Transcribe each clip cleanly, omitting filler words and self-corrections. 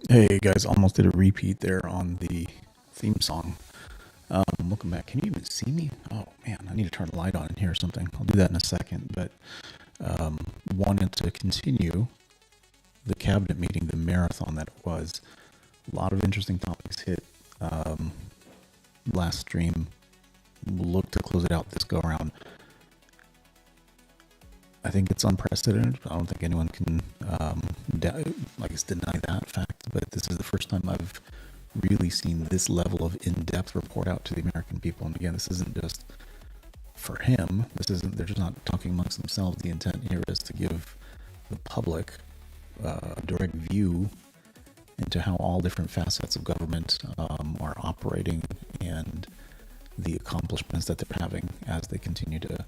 Hey guys, almost did a repeat there on the theme song. Welcome back. Can you even see me? Oh man, I need to turn the light on in here or something. I'll do that in a second, but wanted to continue the cabinet meeting, the marathon that it was. A lot of interesting topics hit last stream. We'll look to close it out this go around. I think it's unprecedented. I don't think anyone can, deny that fact. But this is the first time I've really seen this level of in-depth report out to the American people. And again, this isn't just for him. They're just not talking amongst themselves. The intent here is to give the public a direct view into how all different facets of government are operating and the accomplishments that they're having as they continue to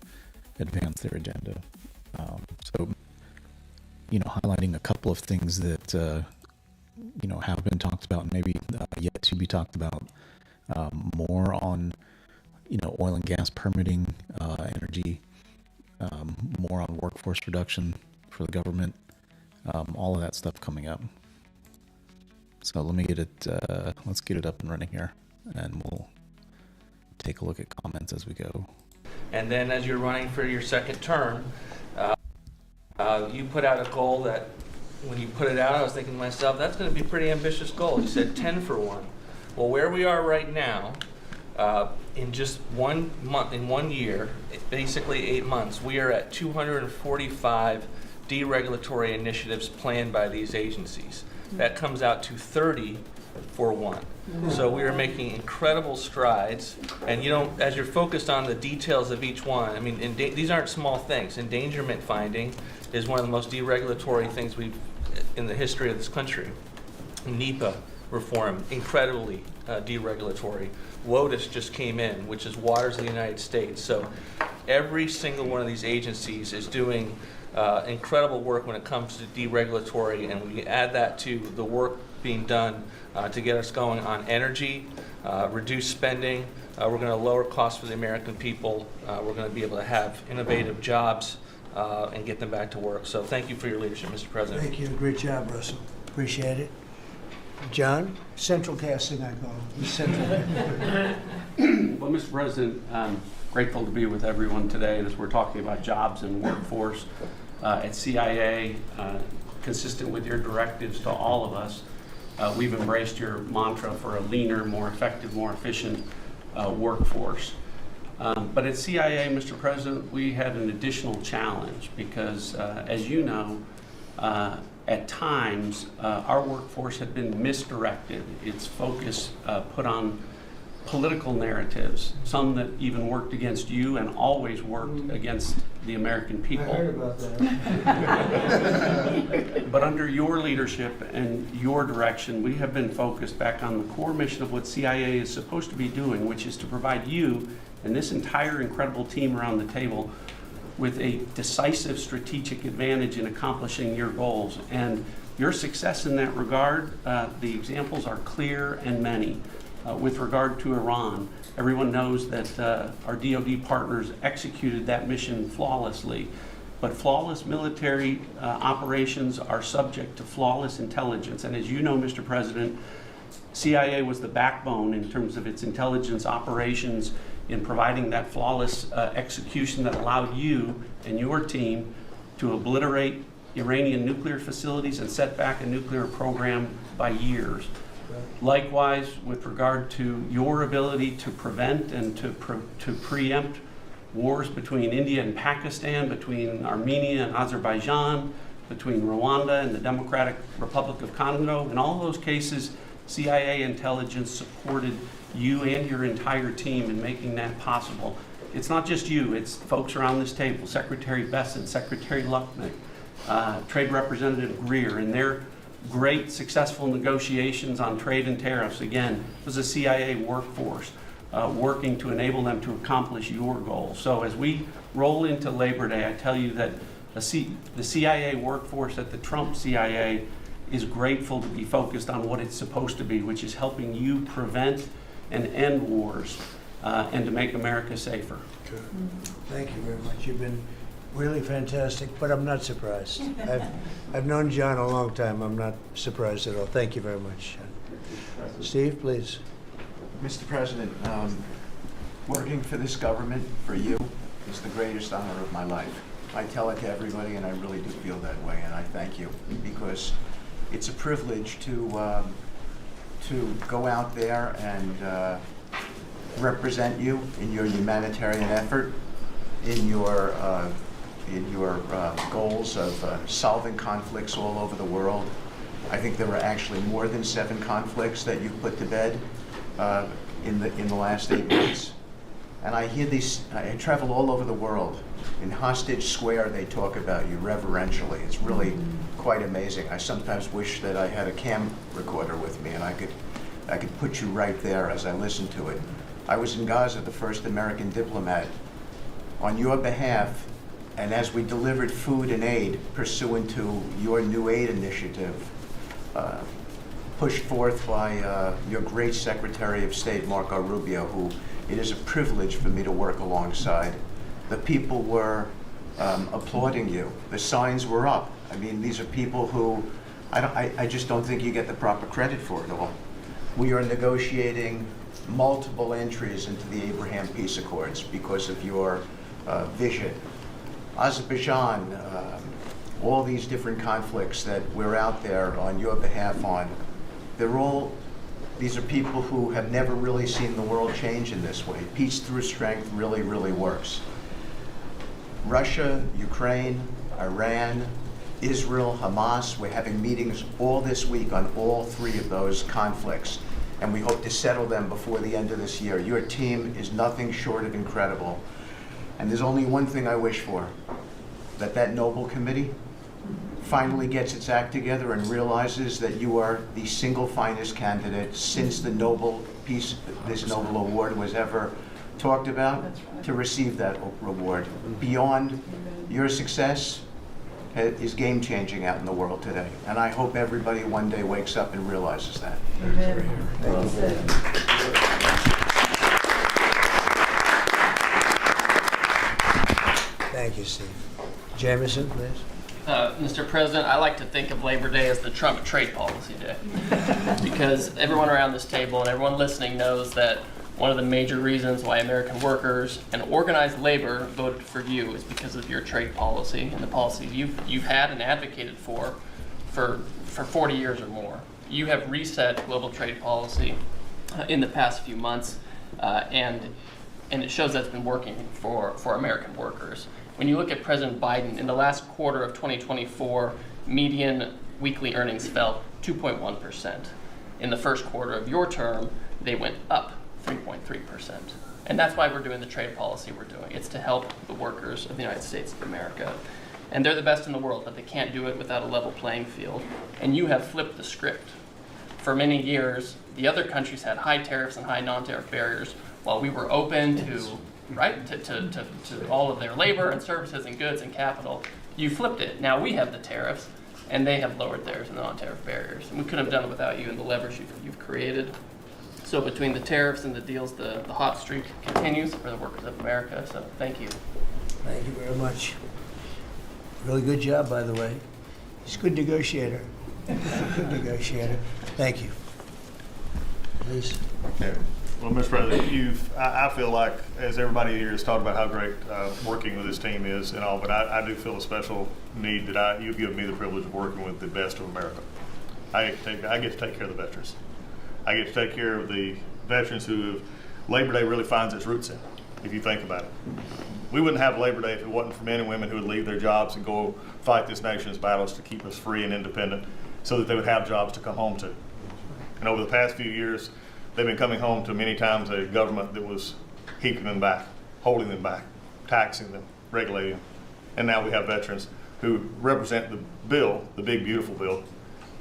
advance their agenda. Highlighting a couple of things that, have been talked about and maybe yet to be talked about, more on, oil and gas permitting, energy, more on workforce reduction for the government, all of that stuff coming up. So let me get it, let's get it up and running here, and we'll take a look at comments as we go. And then as you're running for your second term, you put out a goal that when you put it out, I was thinking to myself, that's going to be a pretty ambitious goal. You said 10 for 1. Well, where we are right now, in just 1 month, in 1 year, basically 8 months, we are at 245 deregulatory initiatives planned by these agencies. That comes out to 30 for 1. So we are making incredible strides, and as you're focused on the details of each one, I mean, these aren't small things. Endangerment finding is one of the most deregulatory things in the history of this country. NEPA reform, incredibly deregulatory. WOTUS just came in, which is Waters of the United States. So every single one of these agencies is doing incredible work when it comes to deregulatory, and we add that to the work being done to get us going on energy, reduce spending. We're going to lower costs for the American people. We're going to be able to have innovative jobs and get them back to work. So thank you for your leadership, Mr. President. Thank you. Great job, Russell. Appreciate it. John, central casting, I call it. Central. Well, Mr. President, I'm grateful to be with everyone today. And as we're talking about jobs and workforce at CIA, consistent with your directives to all of us, we've embraced your mantra for a leaner, more effective, more efficient workforce. But at CIA, Mr. President, we had an additional challenge because, as you know, at times, our workforce had been misdirected. Its focus put on political narratives, some that even worked against you and always worked against the American people. I heard about that. But under your leadership and your direction, we have been focused back on the core mission of what CIA is supposed to be doing, which is to provide you and this entire incredible team around the table with a decisive strategic advantage in accomplishing your goals. And your success in that regard, the examples are clear and many. With regard to Iran, everyone knows that our DoD partners executed that mission flawlessly. But flawless military operations are subject to flawless intelligence. And as you know, Mr. President, CIA was the backbone in terms of its intelligence operations in providing that flawless execution that allowed you and your team to obliterate Iranian nuclear facilities and set back a nuclear program by years. Likewise, with regard to your ability to prevent and to preempt wars between India and Pakistan, between Armenia and Azerbaijan, between Rwanda and the Democratic Republic of Congo. In all those cases, CIA intelligence supported you and your entire team in making that possible. It's not just you, it's folks around this table, Secretary Bessent, Secretary Luckman, Trade Representative Greer, and their great successful negotiations on trade and tariffs. Again, it was a CIA workforce working to enable them to accomplish your goals. So as we roll into Labor Day, I tell you that the CIA workforce at the Trump CIA is grateful to be focused on what it's supposed to be, which is helping you prevent and end wars and to make America safer. Good. Thank you very much. You've been really fantastic, but I'm not surprised. I've known John a long time. I'm not surprised at all. Thank you very much. Steve, please. Mr. President, working for this government, for you, is the greatest honor of my life. I tell it to everybody, and I really do feel that way, and I thank you, because it's a privilege to go out there and represent you in your humanitarian effort, in your goals of solving conflicts all over the world. I think there were actually more than 7 conflicts that you've put to bed in the last 8 months. And I hear these, I travel all over the world. In Hostage Square, they talk about you reverentially. It's really quite amazing. I sometimes wish that I had a cam recorder with me and I could put you right there as I listen to it. I was in Gaza, the first American diplomat, on your behalf, and as we delivered food and aid pursuant to your new aid initiative, pushed forth by your great Secretary of State, Marco Rubio, who it is a privilege for me to work alongside. The people were applauding you. The signs were up. I mean, these are people who I just don't think you get the proper credit for it all. We are negotiating multiple entries into the Abraham Peace Accords because of your vision. Azerbaijan, all these different conflicts that we're out there on your behalf on, these are people who have never really seen the world change in this way. Peace through strength really, really works. Russia, Ukraine, Iran, Israel, Hamas, we're having meetings all this week on all 3 of those conflicts, and we hope to settle them before the end of this year. Your team is nothing short of incredible. And there's only one thing I wish for, that Nobel Committee finally gets its act together and realizes that you are the single finest candidate since the this Nobel Award was ever talked about to receive that reward. Beyond your success is game-changing out in the world today. And I hope everybody one day wakes up and realizes that. Amen. Thank you, Steve. Jameson, please. Mr. President, I like to think of Labor Day as the Trump trade policy day because everyone around this table and everyone listening knows that one of the major reasons why American workers and organized labor voted for you is because of your trade policy and the policies you've had and advocated for 40 years or more. You have reset global trade policy in the past few months, and it shows that's been working for American workers. When you look at President Biden, in the last quarter of 2024, median weekly earnings fell 2.1%. In the first quarter of your term, they went up 3.3%. And that's why we're doing the trade policy we're doing. It's to help the workers of the United States of America. And they're the best in the world, but they can't do it without a level playing field. And you have flipped the script. For many years, the other countries had high tariffs and high non-tariff barriers, while we were open to all of their labor and services and goods and capital. You flipped it. Now we have the tariffs, and they have lowered theirs and the non-tariff barriers. And we couldn't have done it without you and the leverage you've created. So between the tariffs and the deals, the hot streak continues for the workers of America. So thank you. Thank you very much. Really good job, by the way. He's a good negotiator. Good negotiator. Thank you. Please. Yeah. Well, Mr. President, I feel like, as everybody here has talked about how great working with this team is and all, but I do feel a special need that you've given me the privilege of working with the best of America. I get to take care of the veterans. I get to take care of the veterans who Labor Day really finds its roots in, if you think about it. We wouldn't have Labor Day if it wasn't for men and women who would leave their jobs and go fight this nation's battles to keep us free and independent so that they would have jobs to come home to. And over the past few years, they've been coming home to many times a government that was keeping them back, holding them back, taxing them, regulating them. And now we have veterans who represent the bill, the big, beautiful bill,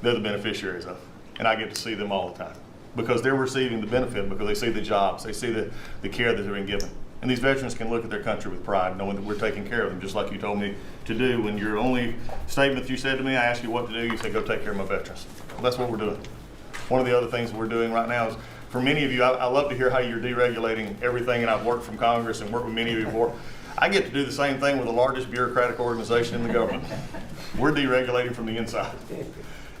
they're the beneficiaries of. And I get to see them all the time because they're receiving the benefit because they see the jobs, they see the care that they're being given. And these veterans can look at their country with pride, knowing that we're taking care of them, just like you told me to do. When your only statement you said to me, I asked you what to do, you said, go take care of my veterans. Well, that's what we're doing. One of the other things we're doing right now is, for many of you, I love to hear how you're deregulating everything, and I've worked from Congress and worked with many of you before. I get to do the same thing with the largest bureaucratic organization in the government. We're deregulating from the inside.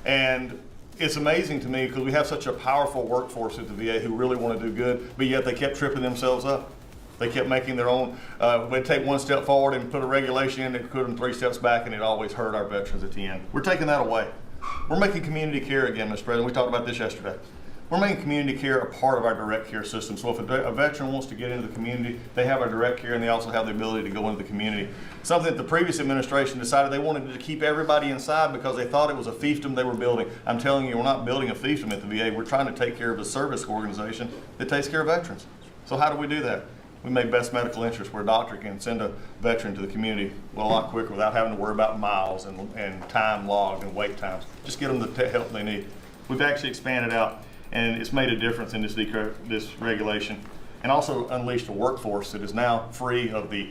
And it's amazing to me because we have such a powerful workforce at the VA who really want to do good, but yet they kept tripping themselves up. They kept making their own, they'd take one step forward and put a regulation in that put them 3 steps back, and it always hurt our veterans at the end. We're taking that away. We're making community care again, Mr. President. We talked about this yesterday. We're making community care a part of our direct care system. So if a veteran wants to get into the community, they have our direct care and they also have the ability to go into the community. Something that the previous administration decided they wanted to keep everybody inside because they thought it was a fiefdom they were building. I'm telling you, we're not building a fiefdom at the VA. We're trying to take care of a service organization that takes care of veterans. So how do we do that? We make best medical interest where a doctor can send a veteran to the community a lot quicker without having to worry about miles and time logged and wait times. Just get them the help they need. We've actually expanded out, and it's made a difference in this regulation, and also unleashed a workforce that is now free of the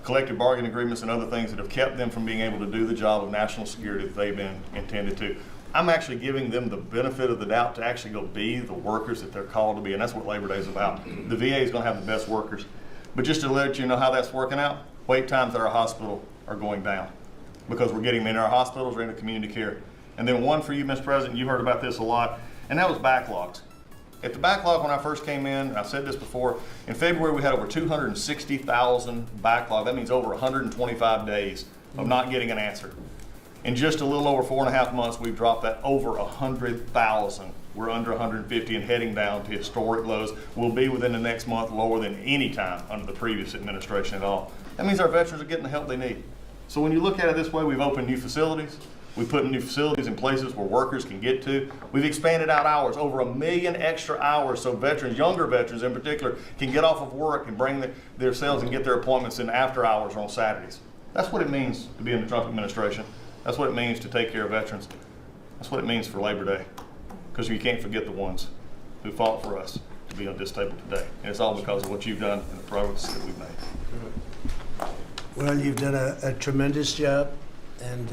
collective bargaining agreements and other things that have kept them from being able to do the job of national security that they've been intended to. I'm actually giving them the benefit of the doubt to actually go be the workers that they're called to be, and that's what Labor Day is about. The VA is going to have the best workers. But just to let you know how that's working out, wait times at our hospital are going down because we're getting them in our hospitals or into community care. And then one for you, Mr. President, you heard about this a lot, and that was backlogs. At the backlog when I first came in, I've said this before, in February we had over 260,000 backlog. That means over 125 days of not getting an answer. In just a little over 4.5 months, we've dropped that over 100,000. We're under 150 and heading down to historic lows. We'll be within the next month lower than any time under the previous administration at all. That means our veterans are getting the help they need. So when you look at it this way, we've opened new facilities. We've put new facilities in places where workers can get to. We've expanded out hours, over 1 million extra hours, so veterans, younger veterans in particular, can get off of work and bring themselves and get their appointments in after hours or on Saturdays. That's what it means to be in the Trump administration. That's what it means to take care of veterans. That's what it means for Labor Day. Because you can't forget the ones who fought for us to be on this table today. And it's all because of what you've done and the progress that we've made. Well, you've done a tremendous job, and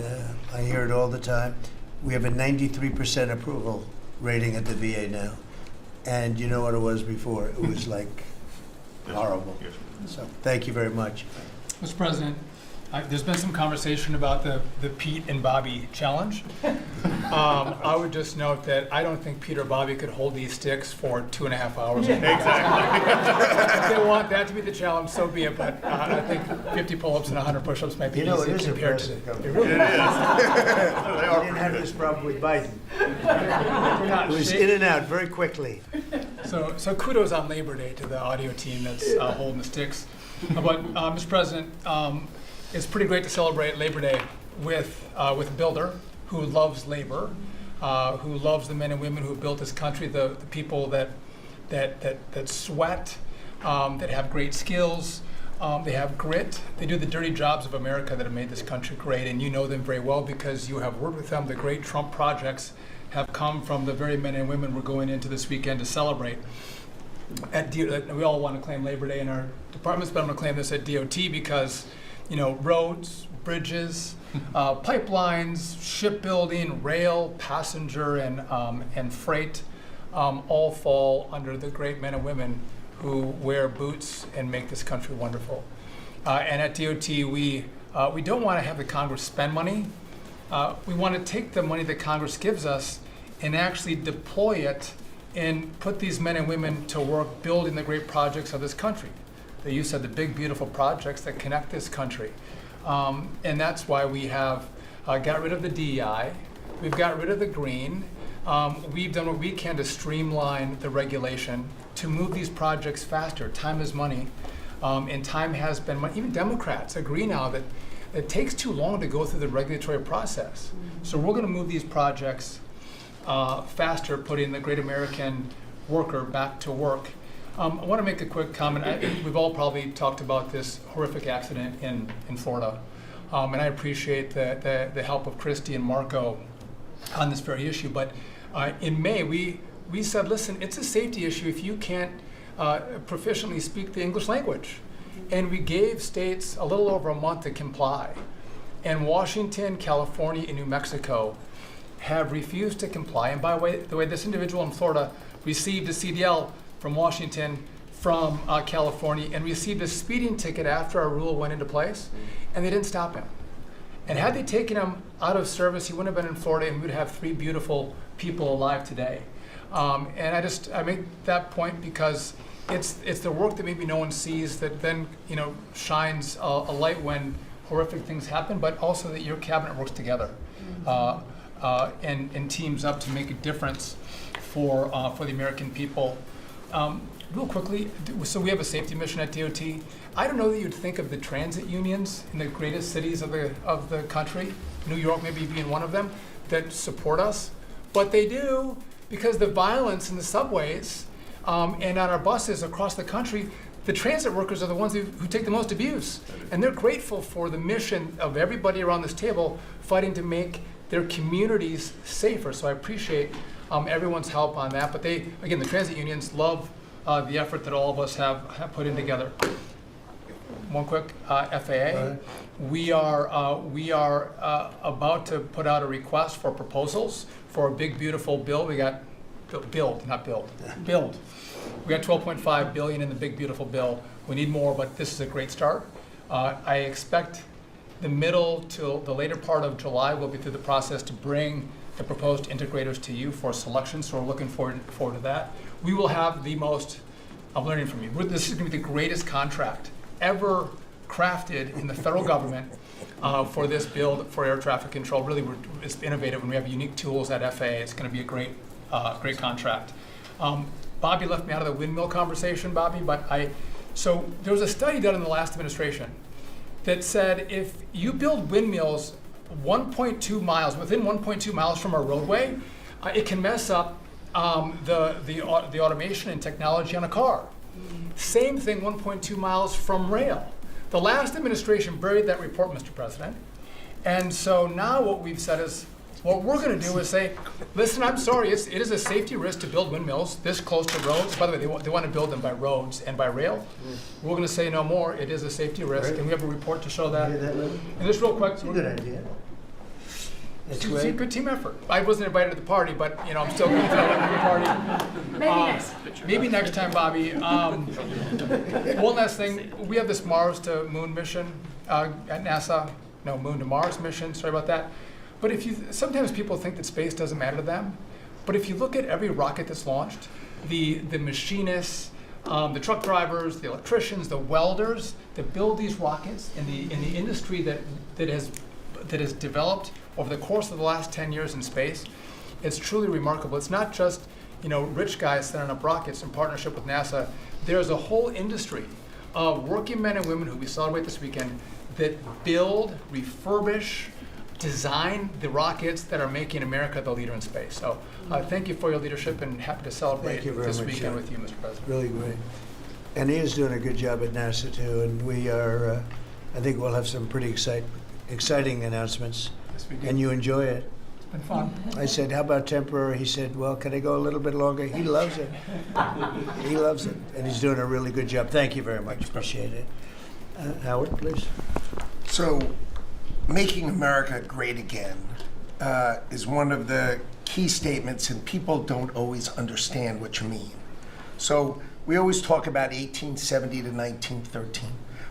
I hear it all the time. We have a 93% approval rating at the VA now. And you know what it was before? It was like horrible. Yes. So thank you very much. Mr. President, there's been some conversation about the Pete and Bobby challenge. I would just note that I don't think Pete or Bobby could hold these sticks for 2.5 hours. Exactly. If they want that to be the challenge, so be it. But I think 50 pull-ups and 100 push-ups might be You know, easy it is compared to impressive. it. Really It is. They are We didn't have this problem with Biden. We're not It was shaking. in and out very quickly. So kudos on Labor Day to the audio team that's holding the sticks. But Mr. President, it's pretty great to celebrate Labor Day with a builder who loves labor, who loves the men and women who have built this country, the people that sweat, that have great skills, they have grit. They do the dirty jobs of America that have made this country great, and you know them very well because you have worked with them. The great Trump projects have come from the very men and women we're going into this weekend to celebrate. We all want to claim Labor Day in our departments, but I'm going to claim this at DOT because, you know, roads, bridges, pipelines, shipbuilding, rail, passenger, and freight all fall under the great men and women who wear boots and make this country wonderful. And at DOT, we We don't want to have the Congress spend money. We want to take the money that Congress gives us and actually deploy it and put these men and women to work building the great projects of this country. The use of the big, beautiful projects that connect this country. And that's why we have got rid of the DEI. We've got rid of the green. We've done what we can to streamline the regulation to move these projects faster. Time is money, and time has been money. Even Democrats agree now that it takes too long to go through the regulatory process. So we're going to move these projects faster, putting the great American worker back to work. I want to make a quick comment. We've all probably talked about this horrific accident in Florida, and I appreciate the help of Christy and Marco on this very issue. But in May, we said, listen, it's a safety issue if you can't proficiently speak the English language. And we gave states a little over a month to comply. And Washington, California, and New Mexico have refused to comply. And by the way, this individual in Florida received a CDL from Washington, from California, and received a speeding ticket after our rule went into place, and they didn't stop him. And had they taken him out of service, he wouldn't have been in Florida, and we'd have 3 beautiful people alive today. And I make that point because it's the work that maybe no one sees that then shines a light when horrific things happen, but also that your cabinet works together and teams up to make a difference for the American people. Real quickly, so we have a safety mission at DOT. I don't know that you'd think of the transit unions in the greatest cities of the country, New York maybe being one of them, that support us, but they do, because the violence in the subways and on our buses across the country, the transit workers are the ones who take the most abuse. And they're grateful for the mission of everybody around this table fighting to make their communities safer. So I appreciate everyone's help on that. But the transit unions love the effort that all of us have put in together. One quick FAA. We are about to put out a request for proposals for a big, beautiful bill. We got build. We got $12.5 billion in the big, beautiful bill. We need more, but this is a great start. I expect the middle to the later part of July, we'll be through the process to bring the proposed integrators to you for selection, so we're looking forward to that. We will have the most, I'm learning from you, this is going to be the greatest contract ever crafted in the federal government for this build for air traffic control. Really, it's innovative, and we have unique tools at FAA. It's going to be a great contract. Bobby left me out of the windmill conversation, Bobby, so there was a study done in the last administration that said if you build windmills 1.2 miles, within 1.2 miles from a roadway, it can mess up the automation and technology on a car. Same thing 1.2 miles from rail. The last administration buried that report, Mr. President. And so now what we've said is, what we're going to do is say, listen, I'm sorry, it is a safety risk to build windmills this close to roads. By the way, they want to build them by roads and by rail. We're going to say no more. It is a safety risk, and we have a report to show that. And just real quick. It's a good idea. It's a good team effort. I wasn't invited to the party, but I'm still going to throw it to the party. Maybe next time, Bobby. One last thing, we have this Mars to Moon mission at NASA. No, Moon to Mars mission. Sorry about that. But sometimes people think that space doesn't matter to them. But if you look at every rocket that's launched, the machinists, the truck drivers, the electricians, the welders that build these rockets, in the industry that has developed over the course of the last 10 years in space, it's truly remarkable. It's not just rich guys sending up rockets in partnership with NASA. There's a whole industry of working men and women who we celebrate this weekend that build, refurbish, design the rockets that are making America the leader in space. So thank you for your leadership, and happy to celebrate this weekend with you, Mr. President. Really great. And he is doing a good job at NASA too, and we are, I think we'll have some pretty exciting announcements. Yes, we do. And you enjoy it. It's been fun. I said, how about temporary? He said, well, can I go a little bit longer? He loves it. He loves it, and he's doing a really good job. Thank you very much. Appreciate it. Howard, please. So, making America great again is one of the key statements, and people don't always understand what you mean. So we always talk about 1870 to 1913,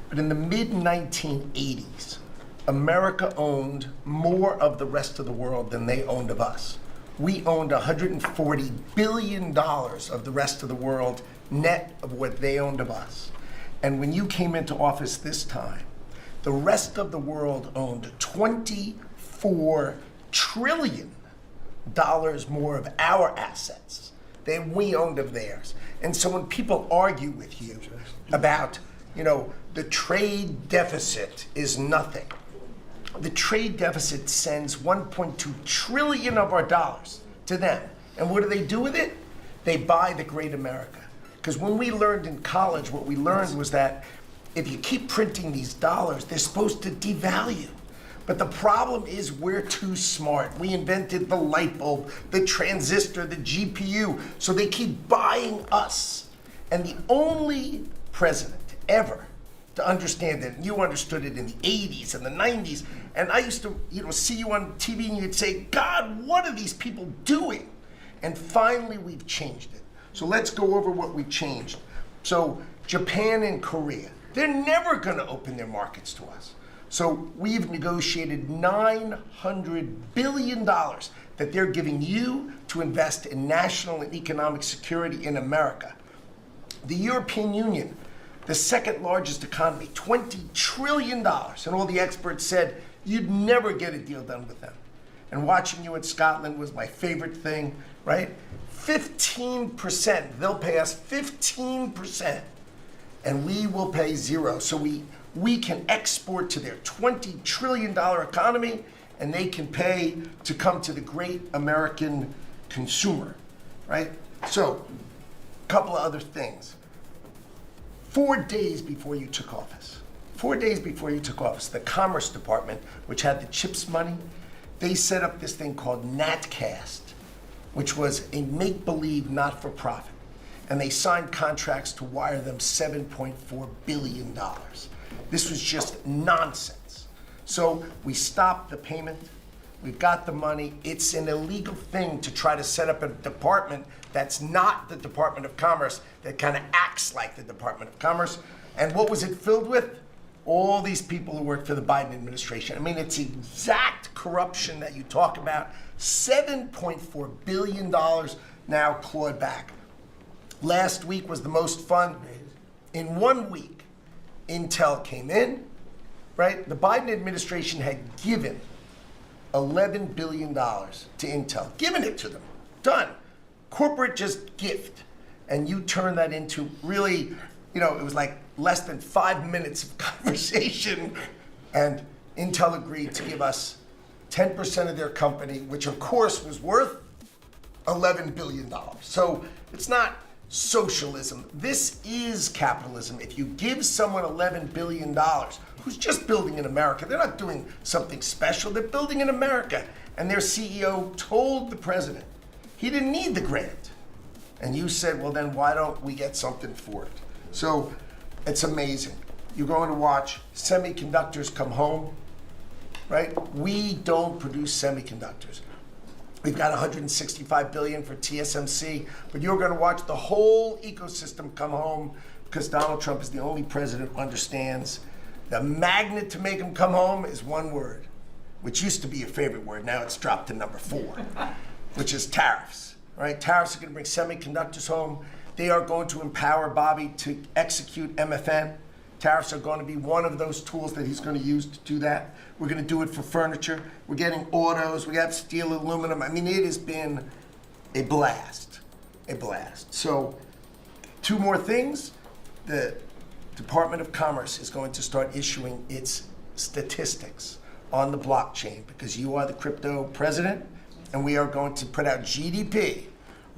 but in the mid-1980s, America owned more of the rest of the world than they owned of us. We owned $140 billion of the rest of the world net of what they owned of us. And when you came into office this time, the rest of the world owned $24 trillion more of our assets than we owned of theirs. And so when people argue with you about, the trade deficit is nothing, the trade deficit sends 1.2 trillion of our dollars to them. And what do they do with it? They buy the great America. Because when we learned in college, what we learned was that if you keep printing these dollars, they're supposed to devalue. But the problem is we're too smart. We invented the light bulb, the transistor, the GPU, so they keep buying us. And the only president ever to understand it, and you understood it in the 80s and the 90s, and I used to see you on TV and you'd say, God, what are these people doing? And finally we've changed it. So let's go over what we changed. So Japan and Korea, they're never gonna open their markets to us. So we've negotiated $900 billion that they're giving you to invest in national and economic security in America. The European Union, the second largest economy, $20 trillion. And all the experts said, you'd never get a deal done with them. And watching you in Scotland was my favorite thing, right? 15%, they'll pay us 15%, and we will pay zero. So we can export to their $20 trillion economy, and they can pay to come to the great American consumer, right? So, a couple of other things. 4 days before you took office, the Commerce Department, which had the CHIPS money, they set up this thing called NatCast, which was a make-believe not-for-profit. And they signed contracts to wire them $7.4 billion. This was just nonsense. So we stopped the payment. We've got the money. It's an illegal thing to try to set up a department that's not the Department of Commerce, that kind of acts like the Department of Commerce. And what was it filled with? All these people who worked for the Biden administration. I mean, it's exact corruption that you talk about. $7.4 billion now clawed back. Last week was the most fun. In 1 week, Intel came in, right? The Biden administration had given $11 billion to Intel, given it to them, done. Corporate just gift. And you turn that into really, it was like less than 5 minutes of conversation, and Intel agreed to give us 10% of their company, which of course was worth $11 billion. So it's not socialism. This is capitalism. If you give someone $11 billion who's just building in America, they're not doing something special, they're building in America. And their CEO told the president he didn't need the grant. And you said, well, then why don't we get something for it? So it's amazing. You're going to watch semiconductors come home, right? We don't produce semiconductors. We've got $165 billion for TSMC, but you're going to watch the whole ecosystem come home because Donald Trump is the only president who understands the magnet to make them come home is one word, which used to be your favorite word. Now it's dropped to number 4, which is tariffs, right? Tariffs are going to bring semiconductors home. They are going to empower Bobby to execute MFN. Tariffs are going to be one of those tools that he's going to use to do that. We're going to do it for furniture. We're getting autos. We got steel, aluminum. I mean, it has been a blast, a blast. So 2 more things. The Department of Commerce is going to start issuing its statistics on the blockchain because you are the crypto president, and we are going to put out GDP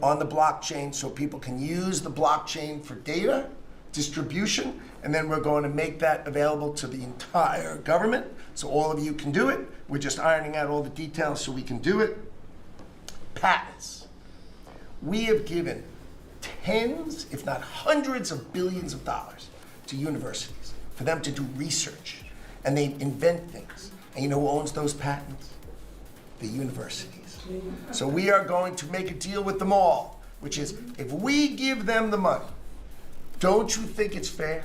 on the blockchain so people can use the blockchain for data distribution, and then we're going to make that available to the entire government so all of you can do it. We're just ironing out all the details so we can do it. Patents. We have given tens, if not hundreds of billions of dollars to universities for them to do research, and they invent things. And you know who owns those patents? The universities. So we are going to make a deal with them all, which is if we give them the money, don't you think it's fair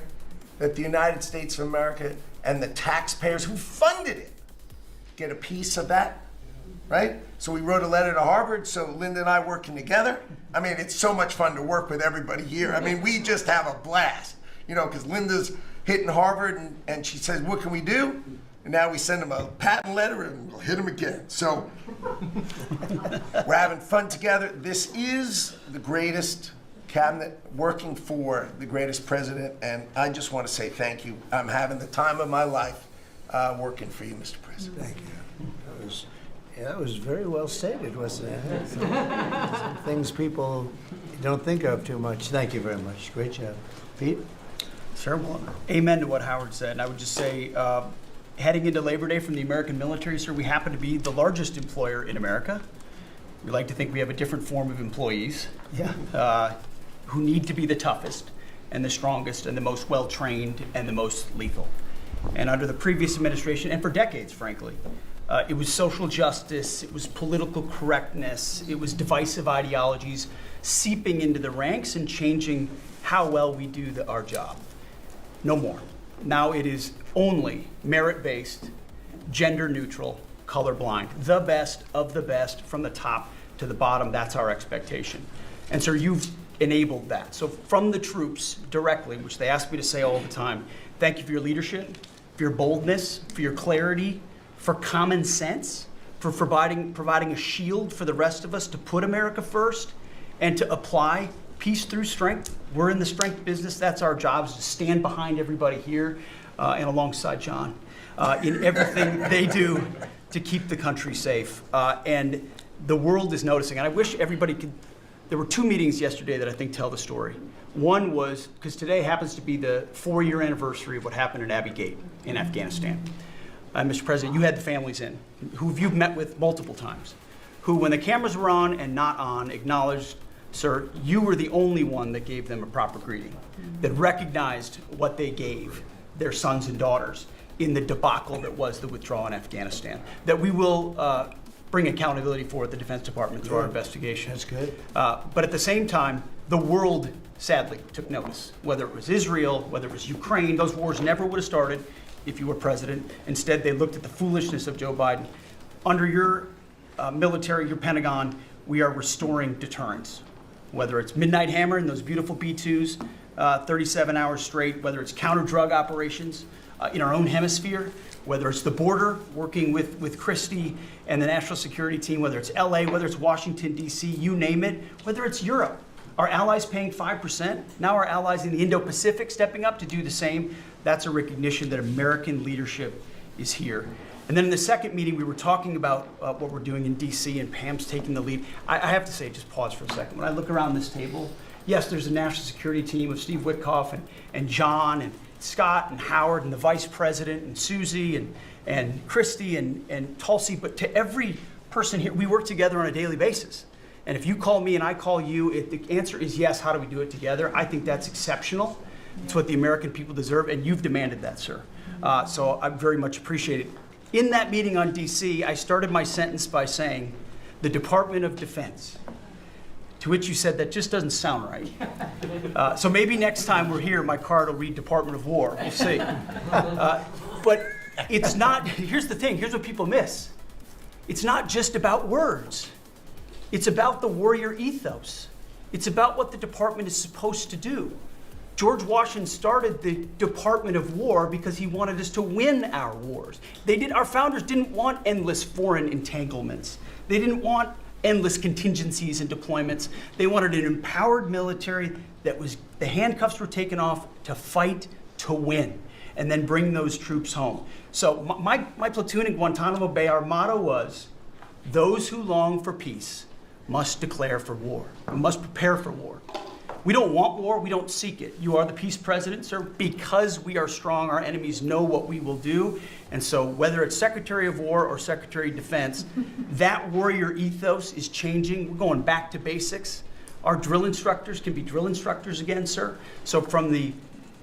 that the United States of America and the taxpayers who funded it get a piece of that, right? So we wrote a letter to Harvard, so Linda and I working together. I mean, it's so much fun to work with everybody here. I mean, we just have a blast, you know, because Linda's hitting Harvard and she says, what can we do? And now we send them a patent letter and we'll hit them again. So we're having fun together. This is the greatest cabinet working for the greatest president, and I just want to say thank you. I'm having the time of my life working for you, Mr. President. Thank you. That was very well stated, wasn't it? Some things people don't think of too much. Thank you very much. Great job. Pete? Sure. Well, amen to what Howard said. And I would just say, heading into Labor Day from the American military, sir, we happen to be the largest employer in America. We like to think we have a different form of employees who need to be the toughest and the strongest and the most well-trained and the most lethal. And under the previous administration, and for decades, frankly, it was social justice, it was political correctness, it was divisive ideologies seeping into the ranks and changing how well we do our job. No more. Now it is only merit-based, gender-neutral, colorblind. The best of the best from the top to the bottom. That's our expectation. And sir, you've enabled that. So from the troops directly, which they ask me to say all the time, thank you for your leadership, for your boldness, for your clarity, for common sense, for providing a shield for the rest of us to put America first and to apply peace through strength. We're in the strength business. That's our job, is to stand behind everybody here and alongside John in everything they do to keep the country safe. And the world is noticing. And I wish everybody could. There were 2 meetings yesterday that I think tell the story. One was, because today happens to be the 4-year anniversary of what happened at Abbey Gate in Afghanistan. Mr. President, you had the families in, who you've met with multiple times, who, when the cameras were on and not on, acknowledged, sir, you were the only one that gave them a proper greeting, that recognized what they gave their sons and daughters in the debacle that was the withdrawal in Afghanistan, that we will bring accountability for at the Defense Department through our investigation. That's good. But at the same time, the world sadly took notice, whether it was Israel, whether it was Ukraine. Those wars never would have started if you were president. Instead, they looked at the foolishness of Joe Biden. Under your military, your Pentagon, we are restoring deterrence. Whether it's Midnight Hammer and those beautiful B-2s, 37 hours straight, whether it's counter-drug operations in our own hemisphere, whether it's the border, working with Christie and the national security team, whether it's LA, whether it's Washington, D.C., you name it, whether it's Europe. Our allies paying 5%, now our allies in the Indo-Pacific stepping up to do the same. That's a recognition that American leadership is here. And then in the second meeting, we were talking about what we're doing in D.C. and Pam's taking the lead. I have to say, just pause for a second. When I look around this table, yes, there's a national security team of Steve Witkoff and John and Scott and Howard and the vice president and Susie and Christy and Tulsi, but to every person here, we work together on a daily basis. And if you call me and I call you, the answer is yes. How do we do it together? I think that's exceptional. It's what the American people deserve, and you've demanded that, sir. So I very much appreciate it. In that meeting on DC, I started my sentence by saying, the Department of Defense, to which you said that just doesn't sound right. So maybe next time we're here, my card will read Department of War. We'll see. But it's not, here's the thing, here's what people miss. It's not just about words. It's about the warrior ethos. It's about what the department is supposed to do. George Washington started the Department of War because he wanted us to win our wars. Our founders didn't want endless foreign entanglements. They didn't want endless contingencies and deployments. They wanted an empowered military that was, the handcuffs were taken off to fight to win and then bring those troops home. So my platoon in Guantanamo Bay, our motto was, those who long for peace must declare for war, must prepare for war. We don't want war, we don't seek it. You are the peace president, sir. Because we are strong, our enemies know what we will do. And so whether it's Secretary of War or Secretary of Defense, that warrior ethos is changing. We're going back to basics. Our drill instructors can be drill instructors again, sir. So from the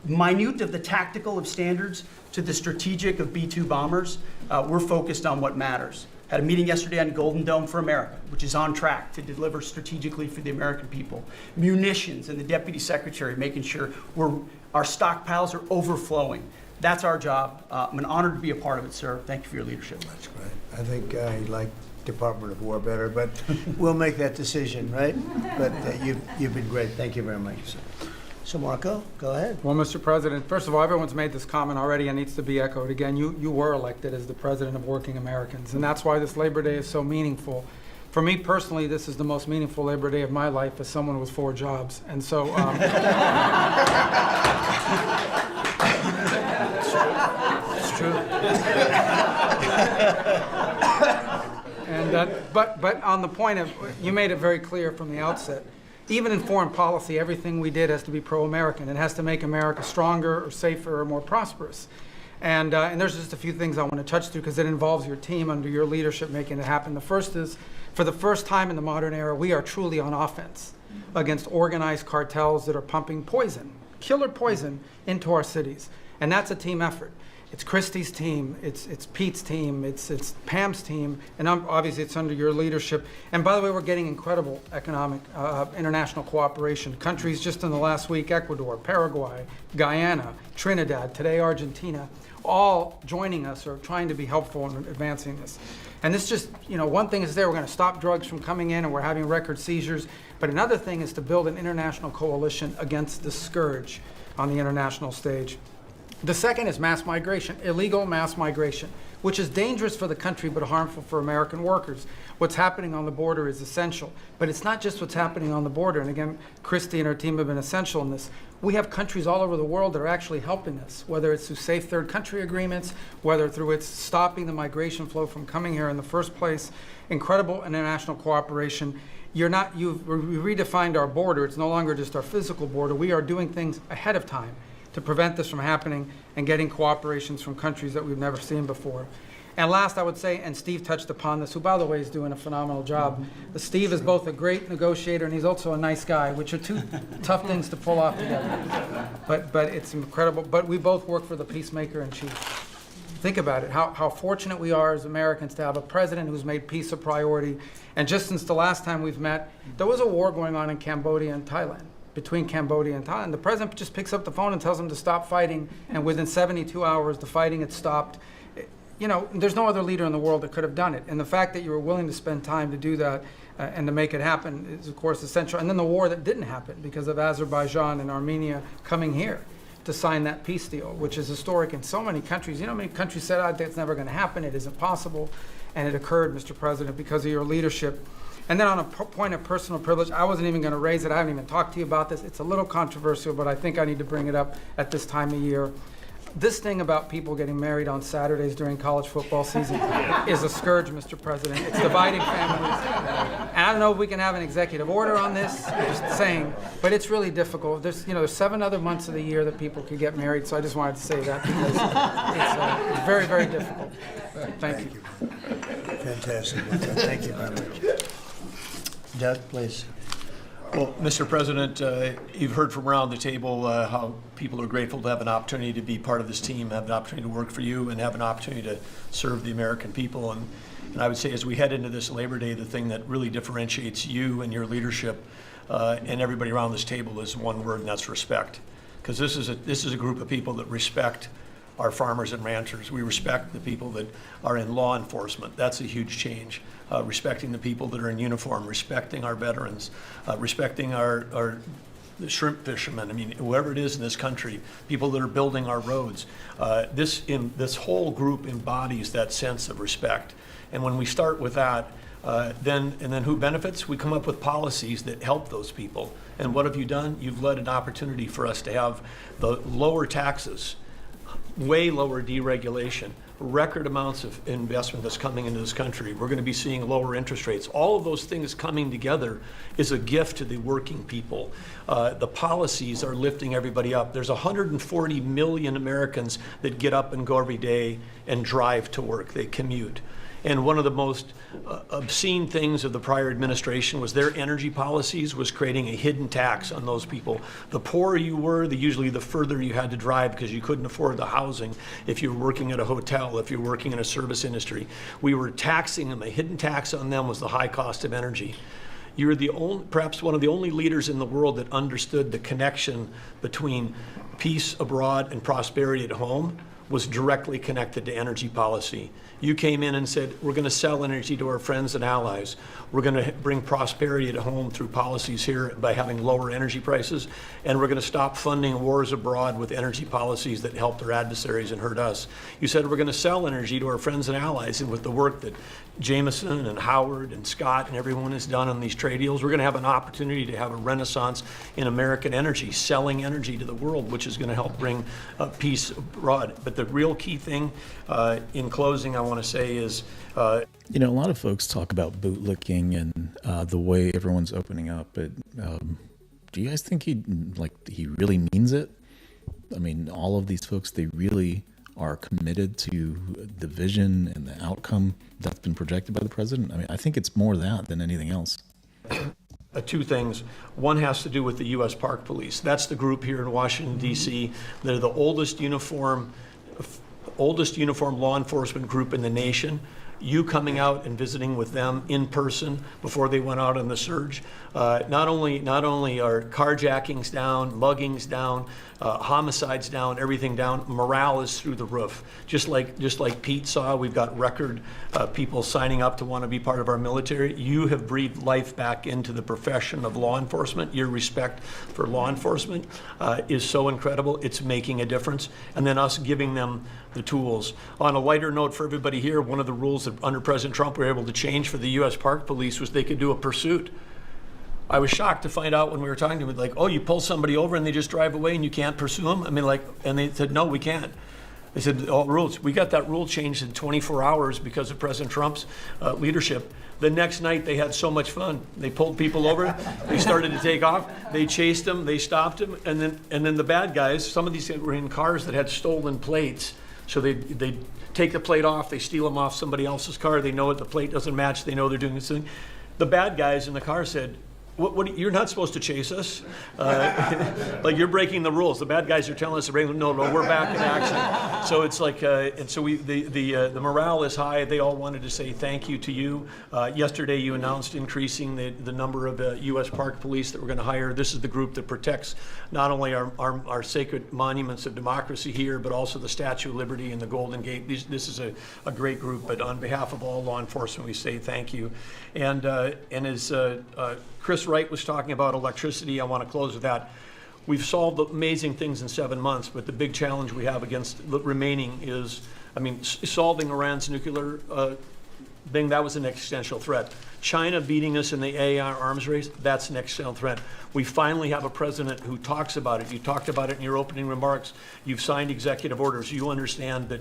minute of the tactical of standards to the strategic of B-2 bombers, we're focused on what matters. Had a meeting yesterday on Golden Dome for America, which is on track to deliver strategically for the American people. Munitions and the Deputy Secretary making sure our stockpiles are overflowing. That's our job. I'm an honor to be a part of it, sir. Thank you for your leadership. That's great. I think I like Department of War better, but we'll make that decision, right? But you've been great. Thank you very much. So Marco, go ahead. Well, Mr. President, first of all, everyone's made this comment already and needs to be echoed. Again, you were elected as the President of Working Americans, and that's why this Labor Day is so meaningful. For me personally, this is the most meaningful Labor Day of my life as someone with 4 jobs. And so, it's true. And but on the point of, you made it very clear from the outset, even in foreign policy, everything we did has to be pro-American. It has to make America stronger or safer or more prosperous. And there's just a few things I want to touch through because it involves your team under your leadership making it happen. The first is, for the first time in the modern era, we are truly on offense against organized cartels that are pumping poison, killer poison, into our cities. And that's a team effort. It's Christie's team, it's Pete's team, it's Pam's team, and obviously it's under your leadership. And by the way, we're getting incredible economic, international cooperation. Countries just in the last week, Ecuador, Paraguay, Guyana, Trinidad, today Argentina, all joining us or trying to be helpful in advancing this. And this just, one thing is we're going to stop drugs from coming in and we're having record seizures, but another thing is to build an international coalition against the scourge on the international stage. The second is mass migration, illegal mass migration, which is dangerous for the country but harmful for American workers. What's happening on the border is essential, but it's not just what's happening on the border. And again, Christy and her team have been essential in this. We have countries all over the world that are actually helping us, whether it's through safe third country agreements, whether through it's stopping the migration flow from coming here in the first place. Incredible international cooperation. You've redefined our border. It's no longer just our physical border. We are doing things ahead of time to prevent this from happening and getting cooperations from countries that we've never seen before. And last, I would say, and Steve touched upon this, who, by the way, is doing a phenomenal job. Steve is both a great negotiator and he's also a nice guy, which are 2 tough things to pull off together. But it's incredible. But we both work for the peacemaker in chief. Think about it, how fortunate we are as Americans to have a president who's made peace a priority. And just since the last time we've met, there was a war going on in Cambodia and Thailand. Between Cambodia and Thailand. The president just picks up the phone and tells them to stop fighting, and within 72 hours, the fighting had stopped. There's no other leader in the world that could have done it. And the fact that you were willing to spend time to do that and to make it happen is, of course, essential. And then the war that didn't happen because of Azerbaijan and Armenia coming here to sign that peace deal, which is historic in so many countries. Many countries said, that's never going to happen, it isn't possible. And it occurred, Mr. President, because of your leadership. And then on a point of personal privilege, I wasn't even going to raise it. I haven't even talked to you about this. It's a little controversial, but I think I need to bring it up at this time of year. This thing about people getting married on Saturdays during college football season is a scourge, Mr. President. It's dividing families. And I don't know if we can have an executive order on this, I'm just saying, but it's really difficult. There's 7 other months of the year that people could get married, so I just wanted to say that because it's very, very difficult. Thank you. Fantastic. Thank you very much. Doug, please. Well, Mr. President, you've heard from around the table how people are grateful to have an opportunity to be part of this team, have an opportunity to work for you, and have an opportunity to serve the American people. And I would say as we head into this Labor Day, the thing that really differentiates you and your leadership and everybody around this table is one word, and that's respect. Because this is a group of people that respect our farmers and ranchers. We respect the people that are in law enforcement. That's a huge change. Respecting the people that are in uniform, respecting our veterans, respecting the shrimp fishermen. I mean, whoever it is in this country, people that are building our roads. This whole group embodies that sense of respect. And when we start with that, then who benefits? We come up with policies that help those people. And what have you done? You've led an opportunity for us to have the lower taxes, way lower deregulation, record amounts of investment that's coming into this country. We're going to be seeing lower interest rates. All of those things coming together is a gift to the working people. The policies are lifting everybody up. There's 140 million Americans that get up and go every day and drive to work. They commute. And one of the most obscene things of the prior administration was their energy policies was creating a hidden tax on those people. The poorer you were, usually the further you had to drive because you couldn't afford the housing if you were working at a hotel, if you're working in a service industry. We were taxing them. A hidden tax on them was the high cost of energy. You're perhaps one of the only leaders in the world that understood the connection between peace abroad and prosperity at home. was directly connected to energy policy. You came in and said, we're going to sell energy to our friends and allies. We're going to bring prosperity to home through policies here by having lower energy prices. And we're going to stop funding wars abroad with energy policies that help their adversaries and hurt us. You said we're going to sell energy to our friends and allies. And with the work that Jameson and Howard and Scott and everyone has done on these trade deals, we're going to have an opportunity to have a renaissance in American energy, selling energy to the world, which is going to help bring peace abroad. But the real key thing, in closing, I want to say is, You know, a lot of folks talk about bootlicking and the way everyone's opening up, but do you guys think he really means it? I mean, all of these folks, they really are committed to the vision and the outcome that's been projected by the president? I mean, I think it's more that than anything else. two things. One has to do with the U.S. Park Police. That's the group here in Washington, D.C. They're the oldest uniform law enforcement group in the nation. You coming out and visiting with them in person before they went out on the surge. Not only are carjackings down, muggings down, homicides down, everything down, morale is through the roof. Just like Pete saw, we've got record people signing up to want to be part of our military. You have breathed life back into the profession of law enforcement. Your respect for law enforcement is so incredible. It's making a difference. And then us giving them the tools. On a lighter note for everybody here, one of the rules that under President Trump we were able to change for the U.S. Park Police was they could do a pursuit. I was shocked to find out when we were talking to them, like, oh, you pull somebody over and they just drive away and you can't pursue them? I mean, like, and they said, no, we can't. They said, all rules. We got that rule changed in 24 hours because of President Trump's leadership. The next night they had so much fun. They pulled people over, they started to take off, they chased them, they stopped them, and then the bad guys, some of these were in cars that had stolen plates. So they take the plate off, they steal them off somebody else's car, they know it, the plate doesn't match, they know they're doing this thing. The bad guys in the car said, what, you're not supposed to chase us. Like, you're breaking the rules. The bad guys are telling us to break. No, we're back in action. So it's like, and so the morale is high. They all wanted to say thank you to you. Yesterday, you announced increasing the number of U.S. Park Police that we're going to hire. This is the group that protects not only our sacred monuments of democracy here, but also the Statue of Liberty and the Golden Gate. This is a great group. But on behalf of all law enforcement, we say thank you. And as Chris Wright was talking about electricity, I want to close with that. We've solved amazing things in 7 months, but the big challenge we have against the remaining is, solving Iran's nuclear thing, that was an existential threat. China beating us in the AI arms race, that's an existential threat. We finally have a president who talks about it. You talked about it in your opening remarks. You've signed executive orders. You understand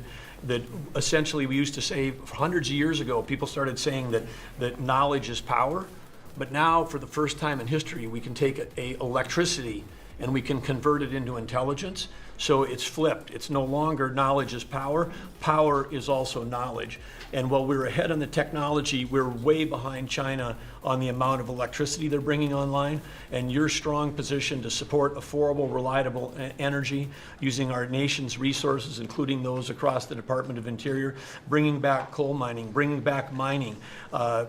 that essentially we used to say hundreds of years ago, people started saying that knowledge is power. But now, for the first time in history, we can take electricity and we can convert it into intelligence. So it's flipped. It's no longer knowledge is power. Power is also knowledge. And while we're ahead on the technology, we're way behind China on the amount of electricity they're bringing online. And your strong position to support affordable, reliable energy using our nation's resources, including those across the Department of Interior, bringing back coal mining, bringing back mining,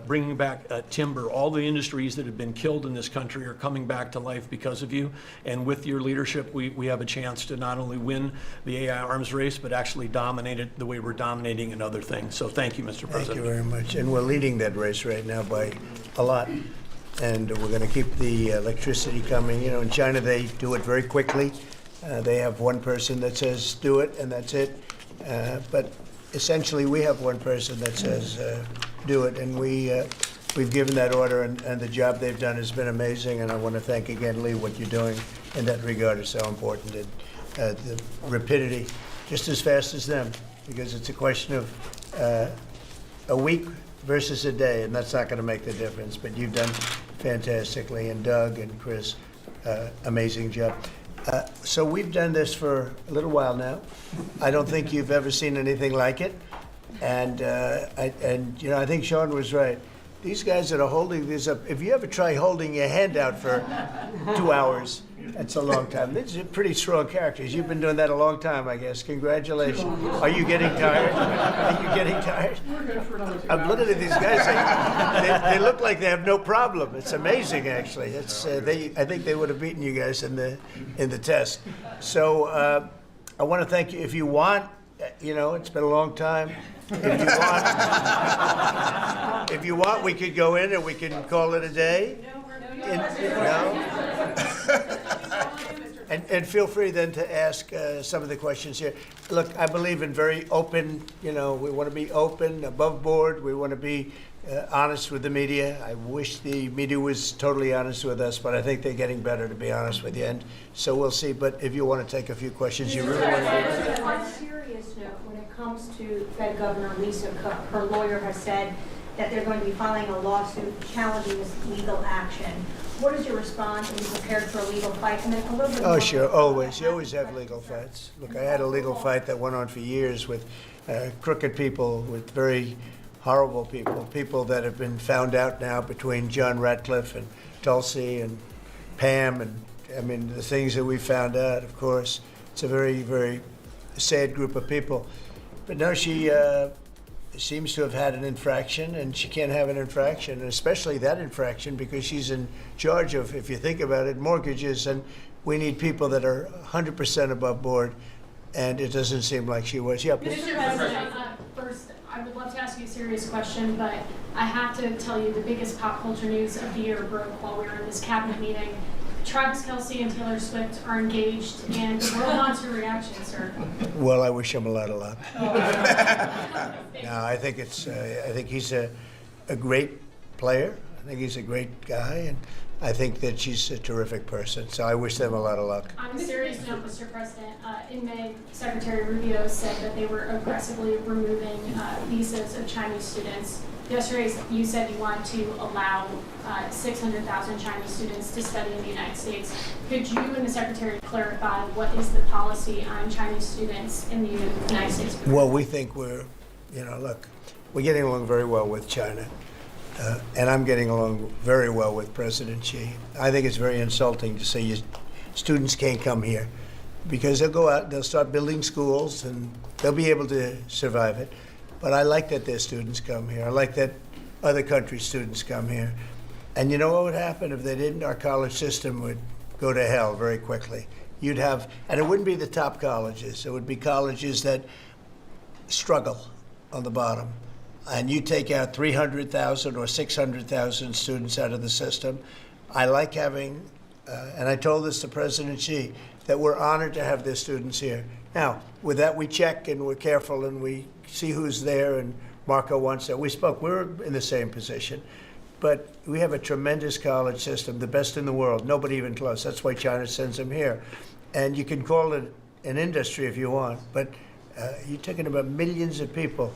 bringing back timber. All the industries that have been killed in this country are coming back to life because of you. And with your leadership, we have a chance to not only win the AI arms race, but actually dominate it the way we're dominating in other things. So thank you, Mr. President. Thank you very much. And we're leading that race right now by a lot. And we're going to keep the electricity coming. You know, in China, they do it very quickly. They have one person that says, do it, and that's it. But essentially, we have one person that says, do it. And we've given that order, and the job they've done has been amazing. And I want to thank again, Lee, what you're doing in that regard is so important. And the rapidity, just as fast as them, because it's a question of a week versus a day, and that's not going to make the difference. But you've done fantastically, and Doug and Chris, amazing job. So we've done this for a little while now. I don't think you've ever seen anything like it, and I think Sean was right. These guys that are holding this up, if you ever try holding your hand out for 2 hours, that's a long time. These are pretty strong characters. You've been doing that a long time, I guess. Congratulations. Are you getting tired? Are you getting tired? I'm looking at these guys. They look like they have no problem. It's amazing, actually. It's I think they would have beaten you guys in the test. So I want to thank you. If you want you know, it's been a long time. If you want, we could go in and we can call it a day. And feel free then to ask some of the questions here. Look, I believe in very open, you know, we want to be open, above board. We want to be honest with the media. I wish the media was totally honest with us, but I think they're getting better, to be honest with you. And so we'll see. But if you want to take a few questions, you really want to do. On a serious note, when it comes to Fed Governor Lisa Cook, her lawyer has said that they're going to be filing a lawsuit challenging this legal action. What is your response? Are you prepared for a legal fight? And then a little bit Oh, sure, always. You always have legal fights. Look, I had a legal fight that went on for years with crooked people, with very horrible people, people that have been found out now between John Ratcliffe and Tulsi and Pam, and I mean, the things that we found out, of course. It's a very, very sad group of people. But no, she seems to have had an infraction, and she can't have an infraction, and especially that infraction because she's in charge of, if you think about it, mortgages, and we need people that are 100% above board, and it doesn't seem like she was. Yeah, please. Mr. President, first, I would love to ask you a serious question, but I have to tell you the biggest pop culture news of the year broke while we were in this cabinet meeting. Travis Kelce and Taylor Swift are engaged, and the world wants your reaction, sir. Well, I wish him a lot of luck. No, I think it's. I think he's a great player. I think he's a great guy, and I think that she's a terrific person. So I wish them a lot of luck. On a serious note, Mr. President, in May, Secretary Rubio said that they were aggressively removing visas of Chinese students. Yesterday, you said you want to allow 600,000 Chinese students to study in the United States. Could you and the Secretary clarify what is the policy on Chinese students in the United States? Well, we think we're, you know, look, we're getting along very well with China. And I'm getting along very well with President Xi. I think it's very insulting to say students can't come here because they'll go out, they'll start building schools, and they'll be able to survive it. But I like that their students come here. I like that other countries' students come here. And you know what would happen if they didn't? Our college system would go to hell very quickly. You'd have, and it wouldn't be the top colleges. It would be colleges that struggle on the bottom. And you take out 300,000 or 600,000 students out of the system. I like having, and I told this to President Xi, that we're honored to have their students here. Now, with that, we check and we're careful and we see who's there, and Marco wants that. We spoke, we're in the same position. But we have a tremendous college system, the best in the world, nobody even close. That's why China sends them here. And you can call it an industry if you want, but you're talking about millions of people.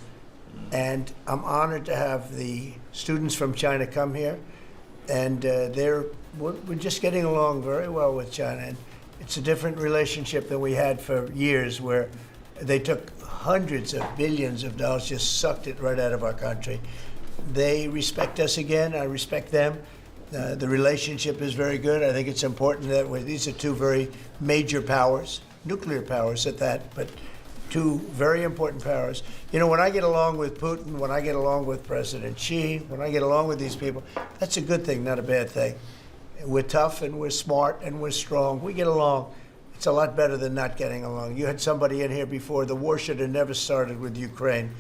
And I'm honored to have the students from China come here. And we're just getting along very well with China. And it's a different relationship than we had for years, where they took hundreds of billions of dollars, just sucked it right out of our country. They respect us again. I respect them. The relationship is very good. I think it's important that these are two very major powers, nuclear powers at that, but two very important powers. You know, when I get along with Putin, when I get along with President Xi, when I get along with these people, that's a good thing, not a bad thing. We're tough and we're smart and we're strong. We get along. It's a lot better than not getting along. You had somebody in here before. The war should have never started with Ukraine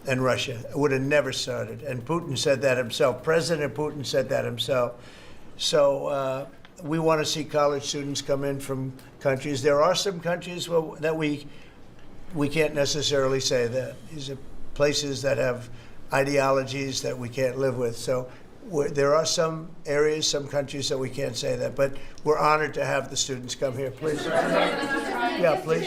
and Russia. It would have never started. And Putin said that himself. President Putin said that himself. So we want to see college students come in from countries. There are some countries that we can't necessarily say that. These are places that have ideologies that we can't live with. So there are some areas, some countries that we can't say that. But we're honored to have the students come here. Please. Yeah, please.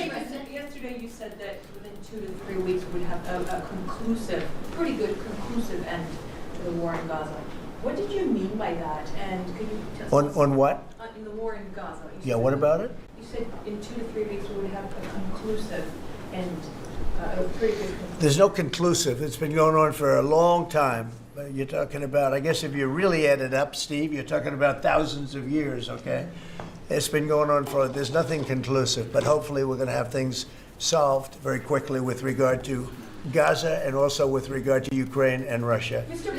Yesterday you said that within 2 to 3 weeks we'd have a conclusive, pretty good conclusive end to the war in Gaza. What did you mean by that? And could you tell us? On what? In the war in Gaza. Yeah, what about it? You said in 2 to 3 weeks we would have a conclusive end, a pretty good conclusive. There's no conclusive. It's been going on for a long time. You're talking about, I guess if you really add it up, Steve, you're talking about thousands of years, okay? It's been going on there's nothing conclusive, but hopefully we're going to have things solved very quickly with regard to Gaza and also with regard to Ukraine and Russia. Mr.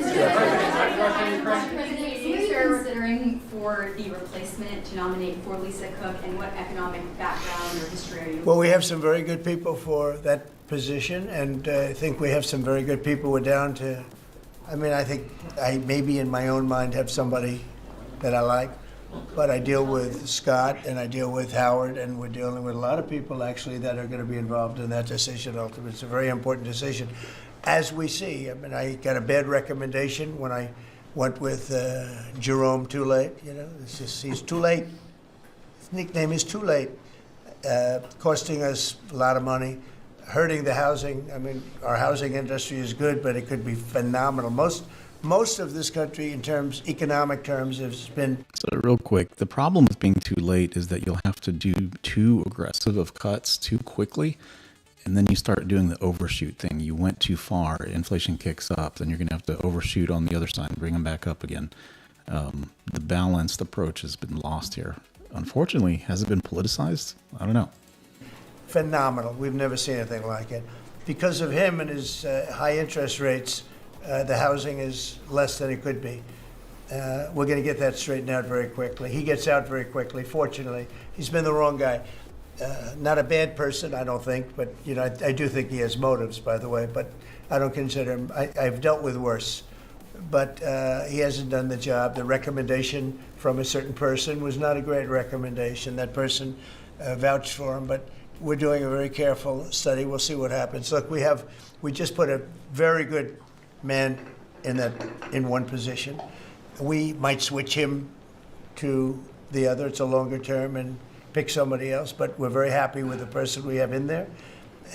President, is there considering for the replacement to nominate for Lisa Cook, and what economic background or history are you? Well, we have some very good people for that position, and I think we have some very good people. We're down to, I mean, I think I maybe in my own mind have somebody that I like, but I deal with Scott and I deal with Howard, and we're dealing with a lot of people actually that are going to be involved in that decision ultimately. It's a very important decision. As we see, I mean, I got a bad recommendation when I went with Jerome Too Late. You know, it's just, he's too late. His nickname is Too Late, costing us a lot of money, hurting the housing. I mean, our housing industry is good, but it could be phenomenal. Most of this country, in terms, economic terms, has been. So real quick, the problem with being too late is that you'll have to do too aggressive of cuts too quickly. And then you start doing the overshoot thing. You went too far, inflation kicks up, then you're going to have to overshoot on the other side and bring them back up again. The balanced approach has been lost here. Unfortunately, has it been politicized? I don't know. Phenomenal. We've never seen anything like it. Because of him and his high interest rates, the housing is less than it could be. We're going to get that straightened out very quickly. He gets out very quickly, fortunately. He's been the wrong guy. Not a bad person, I don't think, but you know, I do think he has motives, by the way, but I don't consider him, I've dealt with worse. But he hasn't done the job. The recommendation from a certain person was not a great recommendation. That person vouched for him, but we're doing a very careful study. We'll see what happens. Look, we just put a very good man in one position. We might switch him to the other. It's a longer term and pick somebody else, but we're very happy with the person we have in there.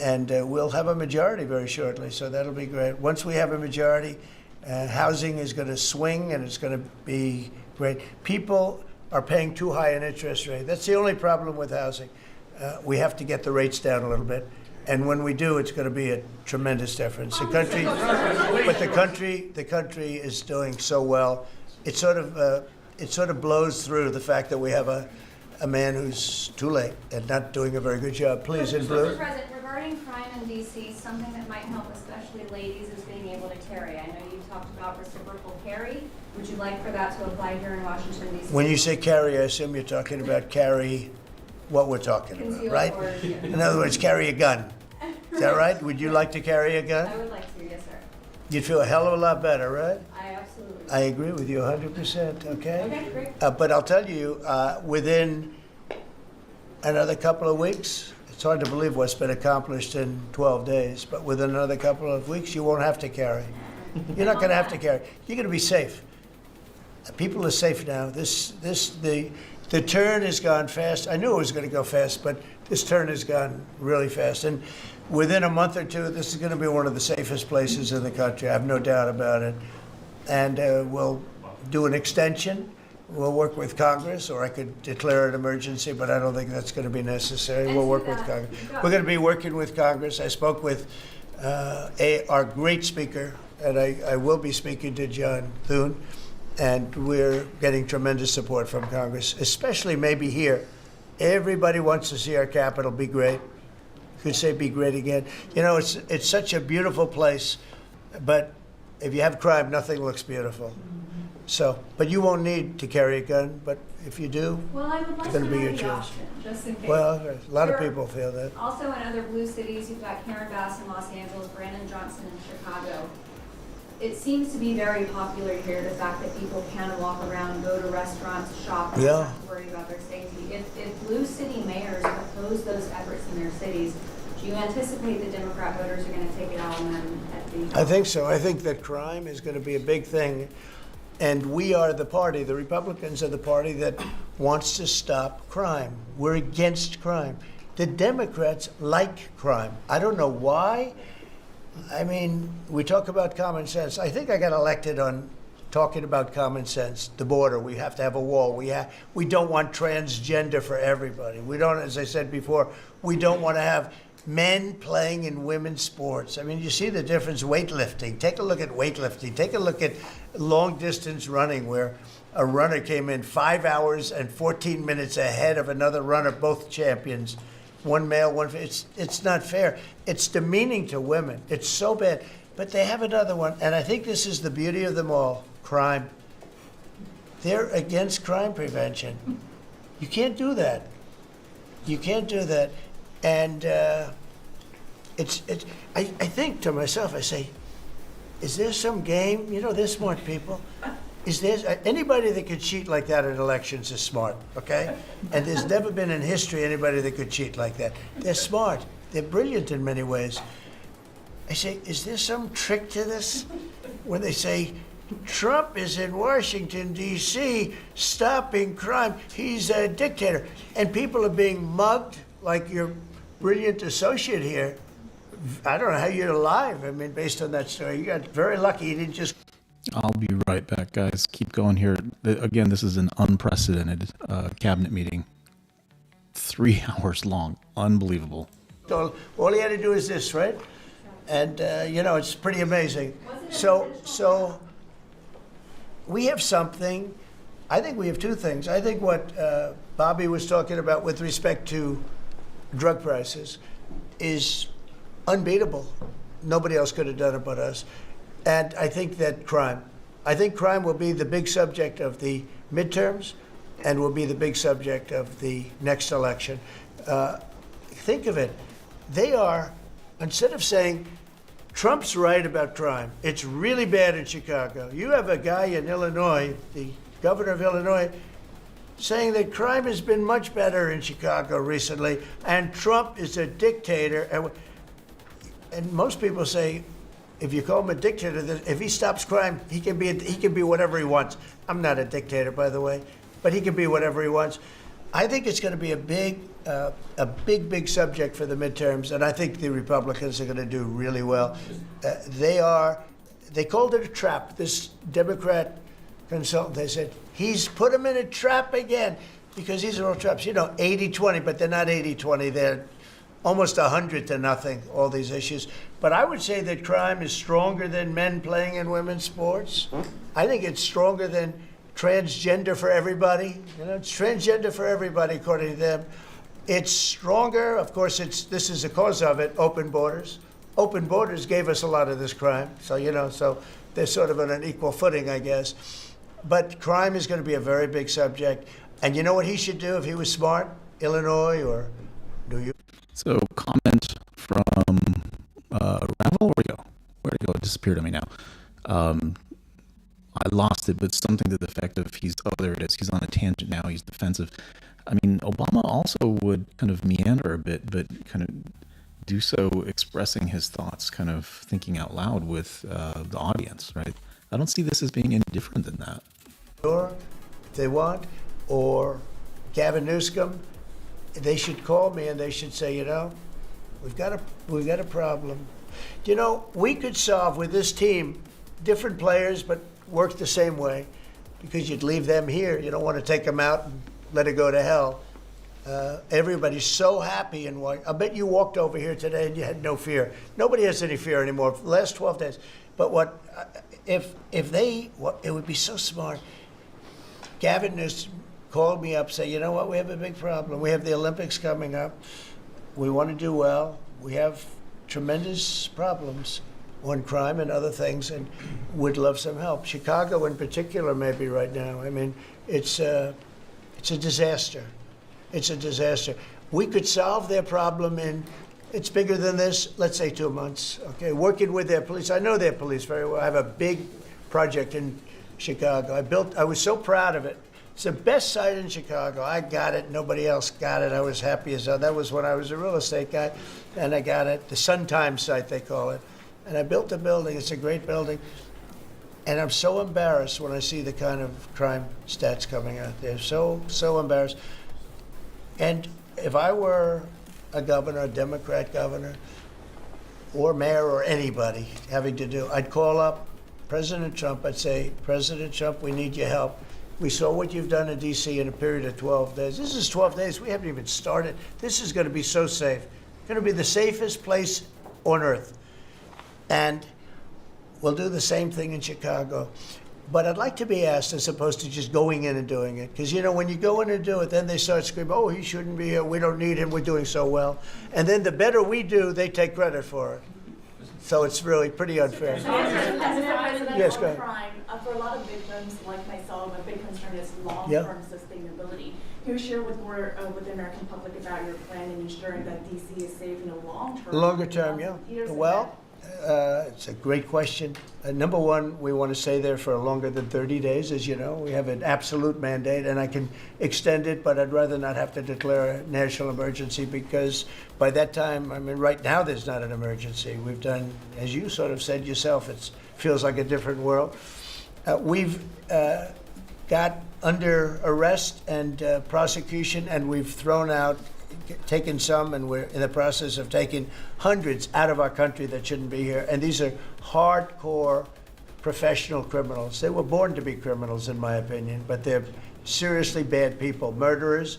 And we'll have a majority very shortly, so that'll be great. Once we have a majority, housing is going to swing and it's going to be great. People are paying too high an interest rate. That's the only problem with housing. We have to get the rates down a little bit. And when we do, it's going to be a tremendous difference. The country is doing so well. It sort of blows through the fact that we have a man who's too late and not doing a very good job. Please, in blue. Mr. President, regarding crime in D.C., something that might help especially ladies is being able to carry. I know you talked about reciprocal carry. Would you like for that to apply here in Washington, D.C.? When you say carry, I assume you're talking about carry what we're talking about, right? In other words, carry a gun. Is that right? Would you like to carry a gun? I would like to, yes, sir. You'd feel a hell of a lot better, right? I absolutely. I agree with you 100%, okay? Okay, great. But I'll tell you, within another couple of weeks, it's hard to believe what's been accomplished in 12 days, but within another couple of weeks, you won't have to carry. You're not going to have to carry. You're going to be safe. People are safe now. The turn has gone fast. I knew it was going to go fast, but this turn has gone really fast. And within a month or two, this is going to be one of the safest places in the country. I have no doubt about it. And we'll do an extension. We'll work with Congress, or I could declare an emergency, but I don't think that's going to be necessary. We'll work with Congress. We're going to be working with Congress. I spoke with our great speaker, and I will be speaking to John Thune, and we're getting tremendous support from Congress, especially maybe here. Everybody wants to see our capital be great. Could say be great again. You know, it's such a beautiful place, but if you have crime, nothing looks beautiful. So, but you won't need to carry a gun, but if you do, Well, I would like it's to going to be know your the choice. option, just in case. Well, a lot of Sure. people feel that. Also in other blue cities, you've got Karen Bass in Los Angeles, Brandon Johnson in Chicago. It seems to be very popular here, the fact that people can walk around, go to restaurants, shop, and Yeah. not have to worry about their safety. If blue city mayors propose those efforts in their cities, do you anticipate the Democrat voters are going to take it out on them at the... I think so. I think that crime is going to be a big thing. And we are the party, the Republicans are the party that wants to stop crime. We're against crime. The Democrats like crime. I don't know why. I mean, we talk about common sense. I think I got elected on talking about common sense. The border, we have to have a wall. We don't want transgender for everybody. We don't, as I said before, we don't want to have men playing in women's sports. I mean, you see the difference. Weightlifting. Take a look at weightlifting. Take a look at long distance running, where a runner came in 5 hours and 14 minutes ahead of another runner, both champions. One male, one female. It's not fair. It's demeaning to women. It's so bad. But they have another one, and I think this is the beauty of them all. Crime. They're against crime prevention. You can't do that. You can't do that. And I think to myself, I say, is there some game? You know, they're smart people. Is there anybody that could cheat like that in elections is smart, okay? And there's never been in history anybody that could cheat like that. They're smart. They're brilliant in many ways. I say, is there some trick to this? When they say, Trump is in Washington, D.C., stopping crime. He's a dictator. And people are being mugged like your brilliant associate here. I don't know how you're alive. I mean, based on that story, you got very lucky. You didn't just... I'll be right back, guys. Keep going here. Again, this is an unprecedented cabinet meeting. 3 hours long. Unbelievable. All he had to do is this, right? And, you know, it's pretty amazing. So we have something. I think we have two things. I think what Bobby was talking about with respect to drug prices is unbeatable. Nobody else could have done it but us. And I think that crime will be the big subject of the midterms and will be the big subject of the next election. Think of it. They are, instead of saying, Trump's right about crime, it's really bad in Chicago. You have a guy in Illinois, the governor of Illinois, saying that crime has been much better in Chicago recently, and Trump is a dictator. And most people say, if you call him a dictator, if he stops crime, he can be whatever he wants. I'm not a dictator, by the way, but he can be whatever he wants. I think it's going to be a big subject for the midterms, and I think the Republicans are going to do really well. They called it a trap. This Democrat consultant, they said, he's put him in a trap again, because these are all traps. You know, 80-20, but they're not 80-20. They're almost 100-0, all these issues. But I would say that crime is stronger than men playing in women's sports. I think it's stronger than transgender for everybody. You know, it's transgender for everybody, according to them. It's stronger, of course, this is the cause of it, open borders. Open borders gave us a lot of this crime. So, you know, so they're sort of on an equal footing, I guess. But crime is going to be a very big subject. And you know what he should do if he was smart? Illinois or New York. So, comment from Ravel. Where'd it go? It disappeared on me now. I lost it, but something to the effect of there it is. He's on a tangent now. He's defensive. I mean, Obama also would kind of meander a bit, but kind of do so expressing his thoughts, kind of thinking out loud with the audience, right? I don't see this as being any different than that. Or if they want, or Gavin Newsom, they should call me and they should say, you know, we've got a problem. You know, we could solve with this team, different players, but work the same way, because you'd leave them here. You don't want to take them out and let it go to hell. Everybody's so happy and I bet you walked over here today and you had no fear. Nobody has any fear anymore for the last 12 days. But it would be so smart. Gavin Newsom called me up, say, you know what, we have a big problem. We have the Olympics coming up. We want to do well. We have tremendous problems on crime and other things, and would love some help. Chicago in particular, maybe right now. I mean, it's a disaster. It's a disaster. We could solve their problem it's bigger than this, let's say 2 months, okay? Working with their police. I know their police very well. I have a big project in Chicago. I was so proud of it. It's the best site in Chicago. I got it. Nobody else got it. I was happy as hell. That was when I was a real estate guy, and I got it. The Sun Times site, they call it. And I built the building. It's a great building. And I'm so embarrassed when I see the kind of crime stats coming out there. So embarrassed. And if I were a governor, a Democrat governor, or mayor, or anybody having to do, I'd call up President Trump. I'd say, President Trump, we need your help. We saw what you've done in D.C. in a period of 12 days. This is 12 days. We haven't even started. This is going to be so safe. It's going to be the safest place on earth. And we'll do the same thing in Chicago. But I'd like to be asked, as opposed to just going in and doing it. Because, you know, when you go in and do it, then they start screaming, oh, he shouldn't be here. We don't need him. We're doing so well. And then the better we do, they take credit for it. So it's really pretty unfair. Yes, go ahead. Crime, for a lot of victims like myself, a big concern is long-term sustainability. Can you share with the American public about your plan in ensuring that DC is safe in the long term? Longer term, yeah. Years Well, it's a great question. Number one, we want to stay there for longer than 30 days, as you know. We have an absolute mandate, and I can extend it, but I'd rather not have to declare a national emergency because by that time, I mean, right now there's not an emergency. We've done, as you sort of said yourself, it feels like a different world. We've got under arrest and prosecution, and we've thrown out, taken some, and we're in the process of taking hundreds out of our country that shouldn't be here. And these are hardcore professional criminals. They were born to be criminals, in my opinion, but they're seriously bad people. Murderers,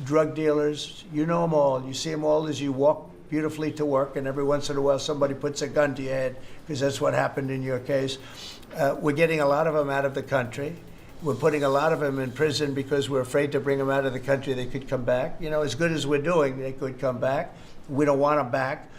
drug dealers, you know them all. You see them all as you walk beautifully to work, and every once in a while somebody puts a gun to your head, because that's what happened in your case. We're getting a lot of them out of the country. We're putting a lot of them in prison because we're afraid to bring them out of the country. They could come back. You know, as good as we're doing, they could come back. We don't want them back.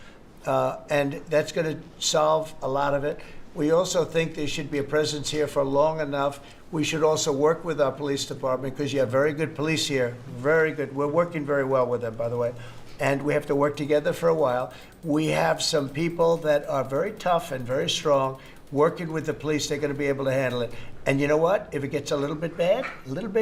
And that's going to solve a lot of it. We also think there should be a presence here for long enough. We should also work with our police department because you have very good police here. Very good. We're working very well with them, by the way. And we have to work together for a while. We have some people that are very tough and very strong. Working with the police, they're going to be able to handle it. And you know what? If it gets a little bit bad,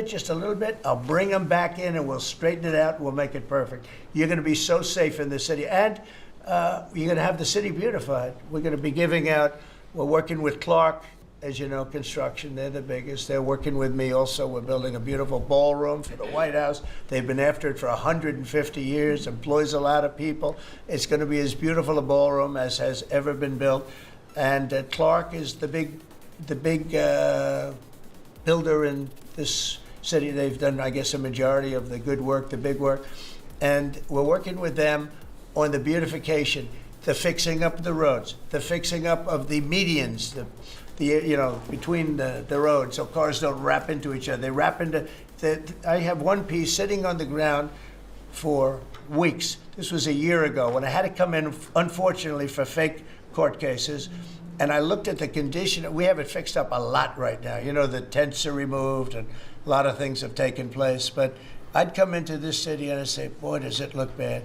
just a little bit, I'll bring them back in and we'll straighten it out and we'll make it perfect. You're going to be so safe in the city. And you're going to have the city beautified. We're going to be giving out, we're working with Clark, as you know, construction. They're the biggest. They're working with me also. We're building a beautiful ballroom for the White House. They've been after it for 150 years, employs a lot of people. It's going to be as beautiful a ballroom as has ever been built. And Clark is the big builder in this city. They've done, I guess, a majority of the good work, the big work. And we're working with them on the beautification, the fixing up of the roads, the fixing up of the medians, between the roads so cars don't wrap into each other. They wrap into, I have one piece sitting on the ground for weeks. This was a year ago when I had to come in, unfortunately, for fake court cases, and I looked at the condition. We have it fixed up a lot right now. You know, the tents are removed and a lot of things have taken place. But I'd come into this city and I'd say, boy, does it look bad.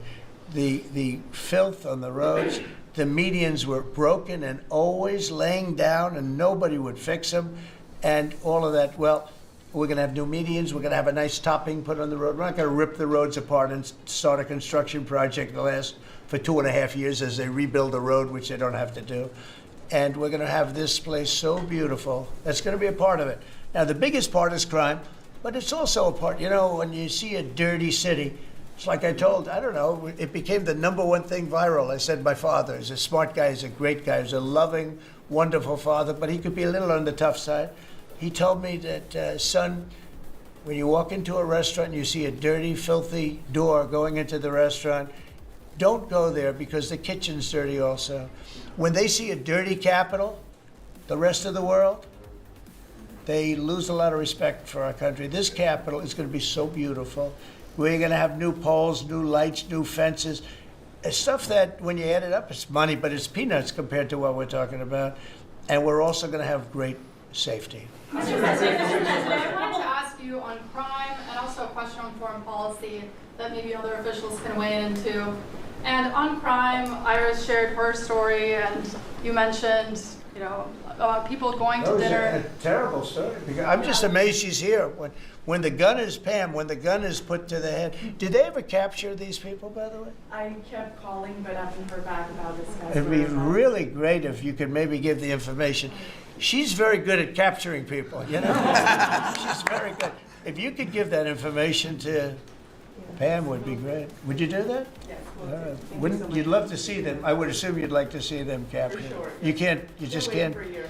The filth on the roads, the medians were broken and always laying down and nobody would fix them and all of that. Well, we're going to have new medians. We're going to have a nice topping put on the road. We're not going to rip the roads apart and start a construction project that lasts for 2.5 years as they rebuild the road, which they don't have to do. And we're going to have this place so beautiful. That's going to be a part of it. Now, the biggest part is crime, but it's also a part, you know, when you see a dirty city, it's like I told, I don't know, it became the #1 thing viral. I said my father is a smart guy, he's a great guy, he's a loving, wonderful father, but he could be a little on the tough side. He told me that, son, when you walk into a restaurant and you see a dirty, filthy door going into the restaurant, don't go there because the kitchen's dirty also. When they see a dirty Capitol, the rest of the world, they lose a lot of respect for our country. This Capitol is going to be so beautiful. We're going to have new poles, new lights, new fences. It's stuff that, when you add it up, it's money, but it's peanuts compared to what we're talking about. And we're also going to have great safety. Mr. President, I wanted to ask you on crime and also a question on foreign policy that maybe other officials can weigh into. And on crime, Iris shared her story, and you mentioned, you know, people going to dinner. That was a terrible story. I'm just amazed she's here. When the gun is, Pam, when the gun is put to the head, did they ever capture these people, by the way? I kept calling, but I haven't heard back about this guy. It'd be really great if you could maybe give the information. She's very good at capturing people, you know? She's very good. If you could give that information to Pam, would be great. Would you do that? Yes, All right. Wouldn't you'd love to see them? I would assume you'd like to see them captured. For sure. You can't. You just can't. For years.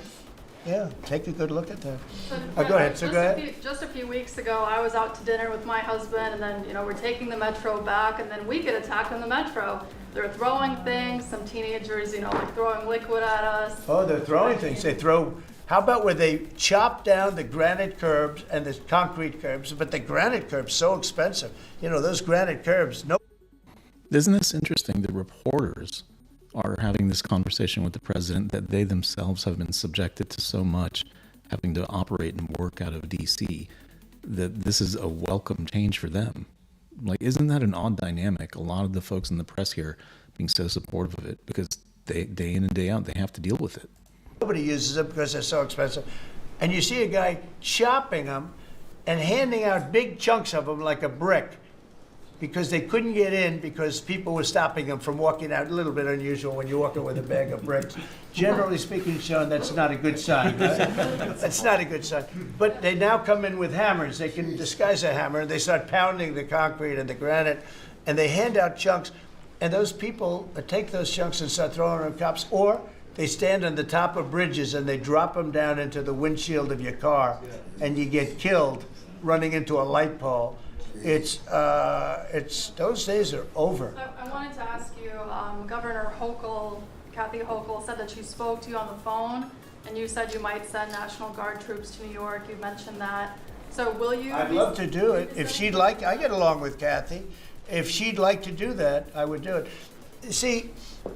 Yeah, take a good look at that. So, Go ahead. So go ahead. Just a few weeks ago, I was out to dinner with my husband, and then, you know, we're taking the metro back, and then we get attacked on the metro. They're throwing things. Some teenagers, you know, like throwing liquid at us. Oh, they're throwing things. They throw. How about where they chop down the granite curbs and the concrete curbs? But the granite curbs so expensive. You know, those granite curbs. No. Isn't this interesting? The reporters are having this conversation with the president that they themselves have been subjected to so much, having to operate and work out of D.C. that this is a welcome change for them. Like, isn't that an odd dynamic? A lot of the folks in the press here being so supportive of it because they, day in and day out, they have to deal with it. Nobody uses them because they're so expensive. And you see a guy chopping them and handing out big chunks of them like a brick because they couldn't get in because people were stopping them from walking out. A little bit unusual when you're walking with a bag of bricks. Generally speaking, Sean, that's not a good sign. Right? That's not a good sign. But they now come in with hammers. They can disguise a hammer, and they start pounding the concrete and the granite, and they hand out chunks. And those people take those chunks and start throwing them at cops, or they stand on the top of bridges and they drop them down into the windshield of your car, and you get killed running into a light pole. It's those days are over. I wanted to ask you, Governor Hochul, Kathy Hochul, said that she spoke to you on the phone, and you said you might send National Guard troops to New York. You mentioned that. So will you? I'd love to do it. If she'd like, I get along with Kathy. If she'd like to do that, I would do it. See,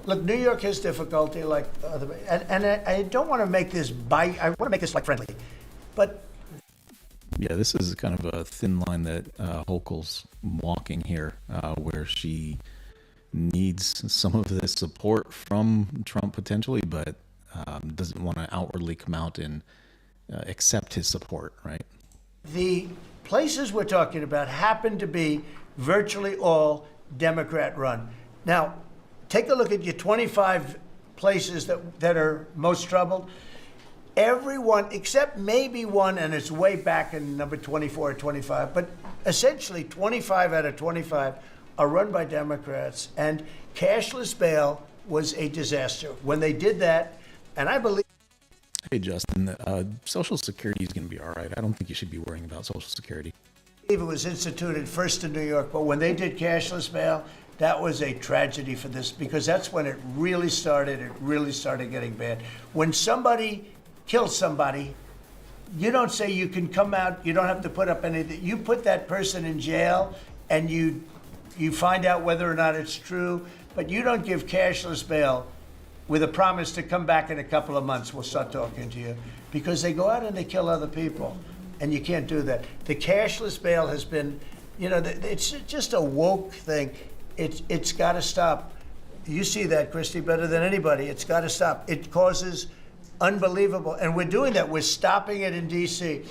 look, New York has difficulty like other, and I don't want to make this I want to make this like friendly, but. Yeah, this is kind of a thin line that Hochul's walking here, where she needs some of this support from Trump potentially, but doesn't want to outwardly come out and accept his support, right? The places we're talking about happen to be virtually all Democrat run. Now, take a look at your 25 places that are most troubled. Everyone, except maybe one, and it's way back in number 24 or 25, but essentially 25 out of 25 are run by Democrats, and cashless bail was a disaster. When they did that, and I believe... Hey, Justin, Social Security is going to be all right. I don't think you should be worrying about Social Security. It was instituted first in New York, but when they did cashless bail, that was a tragedy for this, because that's when it really started getting bad. When somebody kills somebody, you don't say you can come out, you don't have to put up anything. You put that person in jail and you find out whether or not it's true, but you don't give cashless bail with a promise to come back in a couple of months, we'll start talking to you, because they go out and they kill other people, and you can't do that. The cashless bail has been, it's just a woke thing. It's got to stop. You see that, Christy, better than anybody. It's got to stop. It causes unbelievable, and we're doing that. We're stopping it in D.C.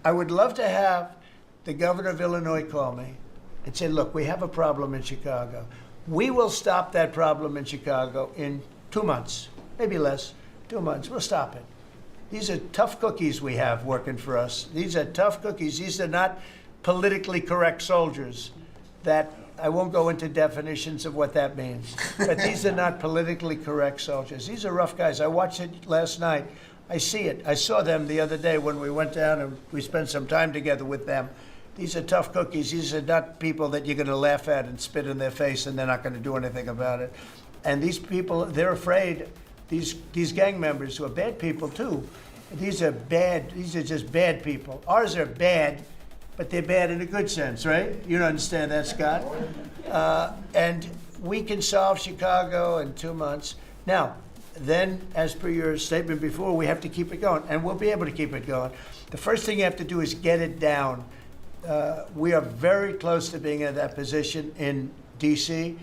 I would love to have the governor of Illinois call me and say, look, we have a problem in Chicago. We will stop that problem in Chicago in 2 months, maybe less, 2 months. We'll stop it. These are tough cookies we have working for us. These are tough cookies. These are not politically correct soldiers that I won't go into definitions of what that means, but these are not politically correct soldiers. These are rough guys. I watched it last night. I see it. I saw them the other day when we went down and we spent some time together with them. These are tough cookies. These are not people that you're going to laugh at and spit in their face and they're not going to do anything about it. And these people, they're afraid, these gang members who are bad people too. These are bad, these are just bad people. Ours are bad, but they're bad in a good sense, right? You don't understand that, Scott? And we can solve Chicago in 2 months. Now, then, as per your statement before, we have to keep it going, and we'll be able to keep it going. The first thing you have to do is get it down. We are very close to being in that position in D.C.,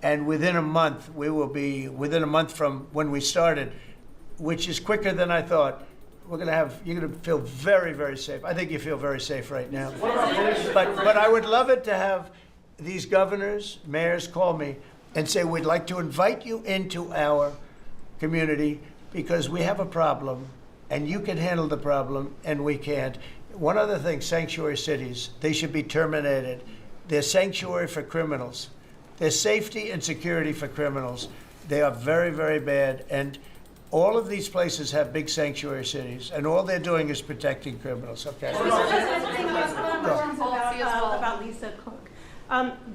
and within a month, we will be, within a month from when we started, which is quicker than I thought. You're going to feel very, very safe. I think you feel very safe right now. But I would love it to have these governors, mayors call me and say, we'd like to invite you into our community because we have a problem and you can handle the problem and we can't. One other thing, sanctuary cities, they should be terminated. They're sanctuary for criminals. They're safety and security for criminals. They are very, very bad. And all of these places have big sanctuary cities, and all they're doing is protecting criminals. Okay. About Lisa Cook.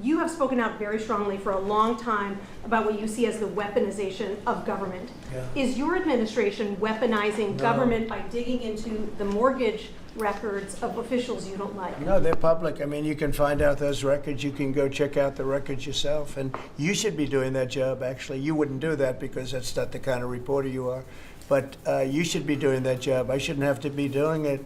You have spoken out very strongly for a long time about what you see as the weaponization of government. Yeah. Is your administration weaponizing No. government by digging into the mortgage records of officials you don't like? No, they're public. I mean, you can find out those records. You can go check out the records yourself. And you should be doing that job, actually. You wouldn't do that because that's not the kind of reporter you are. But you should be doing that job. I shouldn't have to be doing it.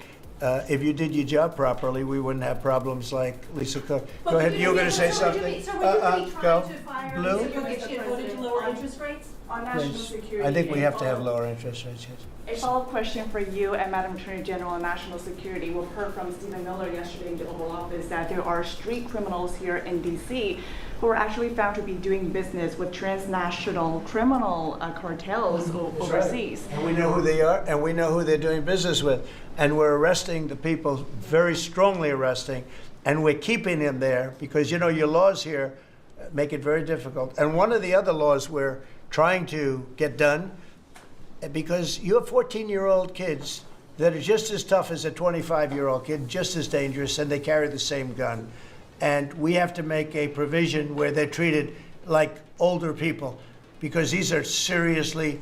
if you did your job properly, we wouldn't have problems like Lisa Cook. But Go ahead, would you were going to say so would you something? be- So would you be Go. trying to fire Blue? Lisa Cook if she had voted to lower interest rates? On national Please. security. I think we have to have lower interest rates, yes. A follow-up question for you and Madam Attorney General on national security. We've heard from Stephen Miller yesterday in the Oval Office that there are street criminals here in D.C. who are actually found to be doing business with transnational criminal cartels overseas. And we know who they are, and we know who they're doing business with. And we're arresting the people, very strongly arresting, and we're keeping them there because, you know, your laws here make it very difficult. And one of the other laws we're trying to get done, because you have 14-year-old kids that are just as tough as a 25-year-old kid, just as dangerous, and they carry the same gun. And we have to make a provision where they're treated like older people, because these are seriously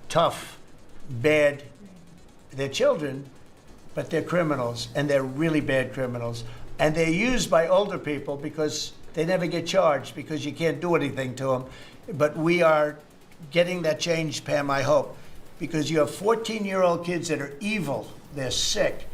tough, bad. They're children, but they're criminals, and they're really bad criminals. And they're used by older people because they never get charged, because you can't do anything to them. But we are getting that changed, Pam, I hope, because you have 14-year-old kids that are evil, they're sick,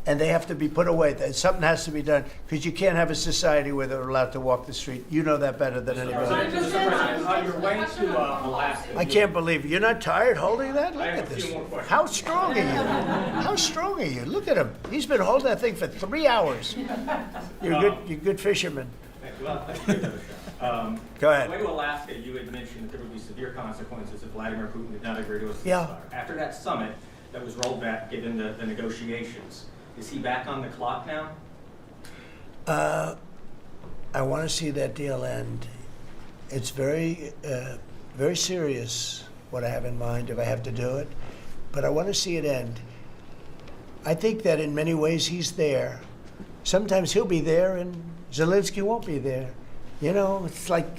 and they have to be put away. Something has to be done, because you can't have a society where they're allowed to walk the street. You know that better than anybody. Mr. President, on your way to Alaska. I can't believe it. You're not tired holding that? Look at this. How strong are you? How strong are you? Look at him. He's been holding that thing for 3 hours. You're a good fisherman. Go ahead. On the way to Alaska, you had mentioned that there would be severe consequences if Vladimir Putin did not agree to a ceasefire. Yeah. After that summit that was rolled back, given the negotiations, is he back on the clock now? I want to see that deal end. It's very, very serious what I have in mind if I have to do it, but I want to see it end. I think that in many ways he's there. Sometimes he'll be there and Zelensky won't be there. You know, it's like,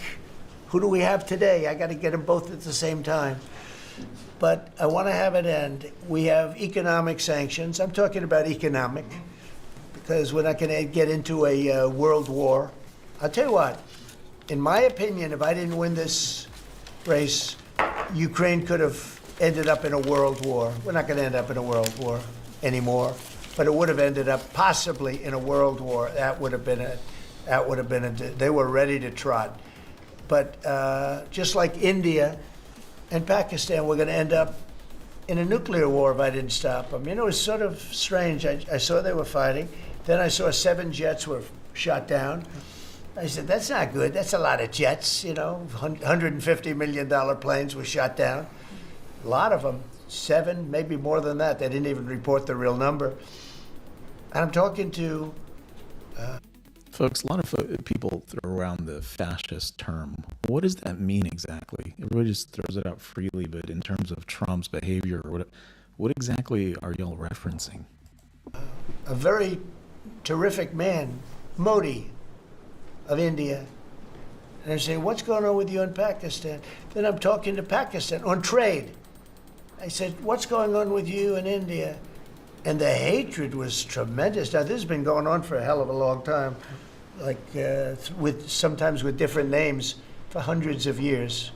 who do we have today? I got to get them both at the same time. But I want to have it end. We have economic sanctions. I'm talking about economic, because we're not going to get into a world war. I'll tell you what, in my opinion, if I didn't win this race, Ukraine could have ended up in a world war. We're not going to end up in a world war anymore, but it would have ended up possibly in a world war. That would have been they were ready to trot. But just like India and Pakistan, we're going to end up in a nuclear war if I didn't stop them. You know, it's sort of strange. I saw they were fighting. Then I saw 7 jets were shot down. I said, that's not good. That's a lot of jets, you know. $150 million planes were shot down. A lot of them, 7, maybe more than that. They didn't even report the real number. And I'm talking to... Folks, a lot of people throw around the fascist term. What does that mean exactly? Everybody just throws it out freely, but in terms of Trump's behavior, or what exactly are y'all referencing? A very terrific man, Modi, of India. And I say, what's going on with you in Pakistan? Then I'm talking to Pakistan on trade. I said, what's going on with you in India? And the hatred was tremendous. Now, this has been going on for a hell of a long time, like sometimes with different names for hundreds of years.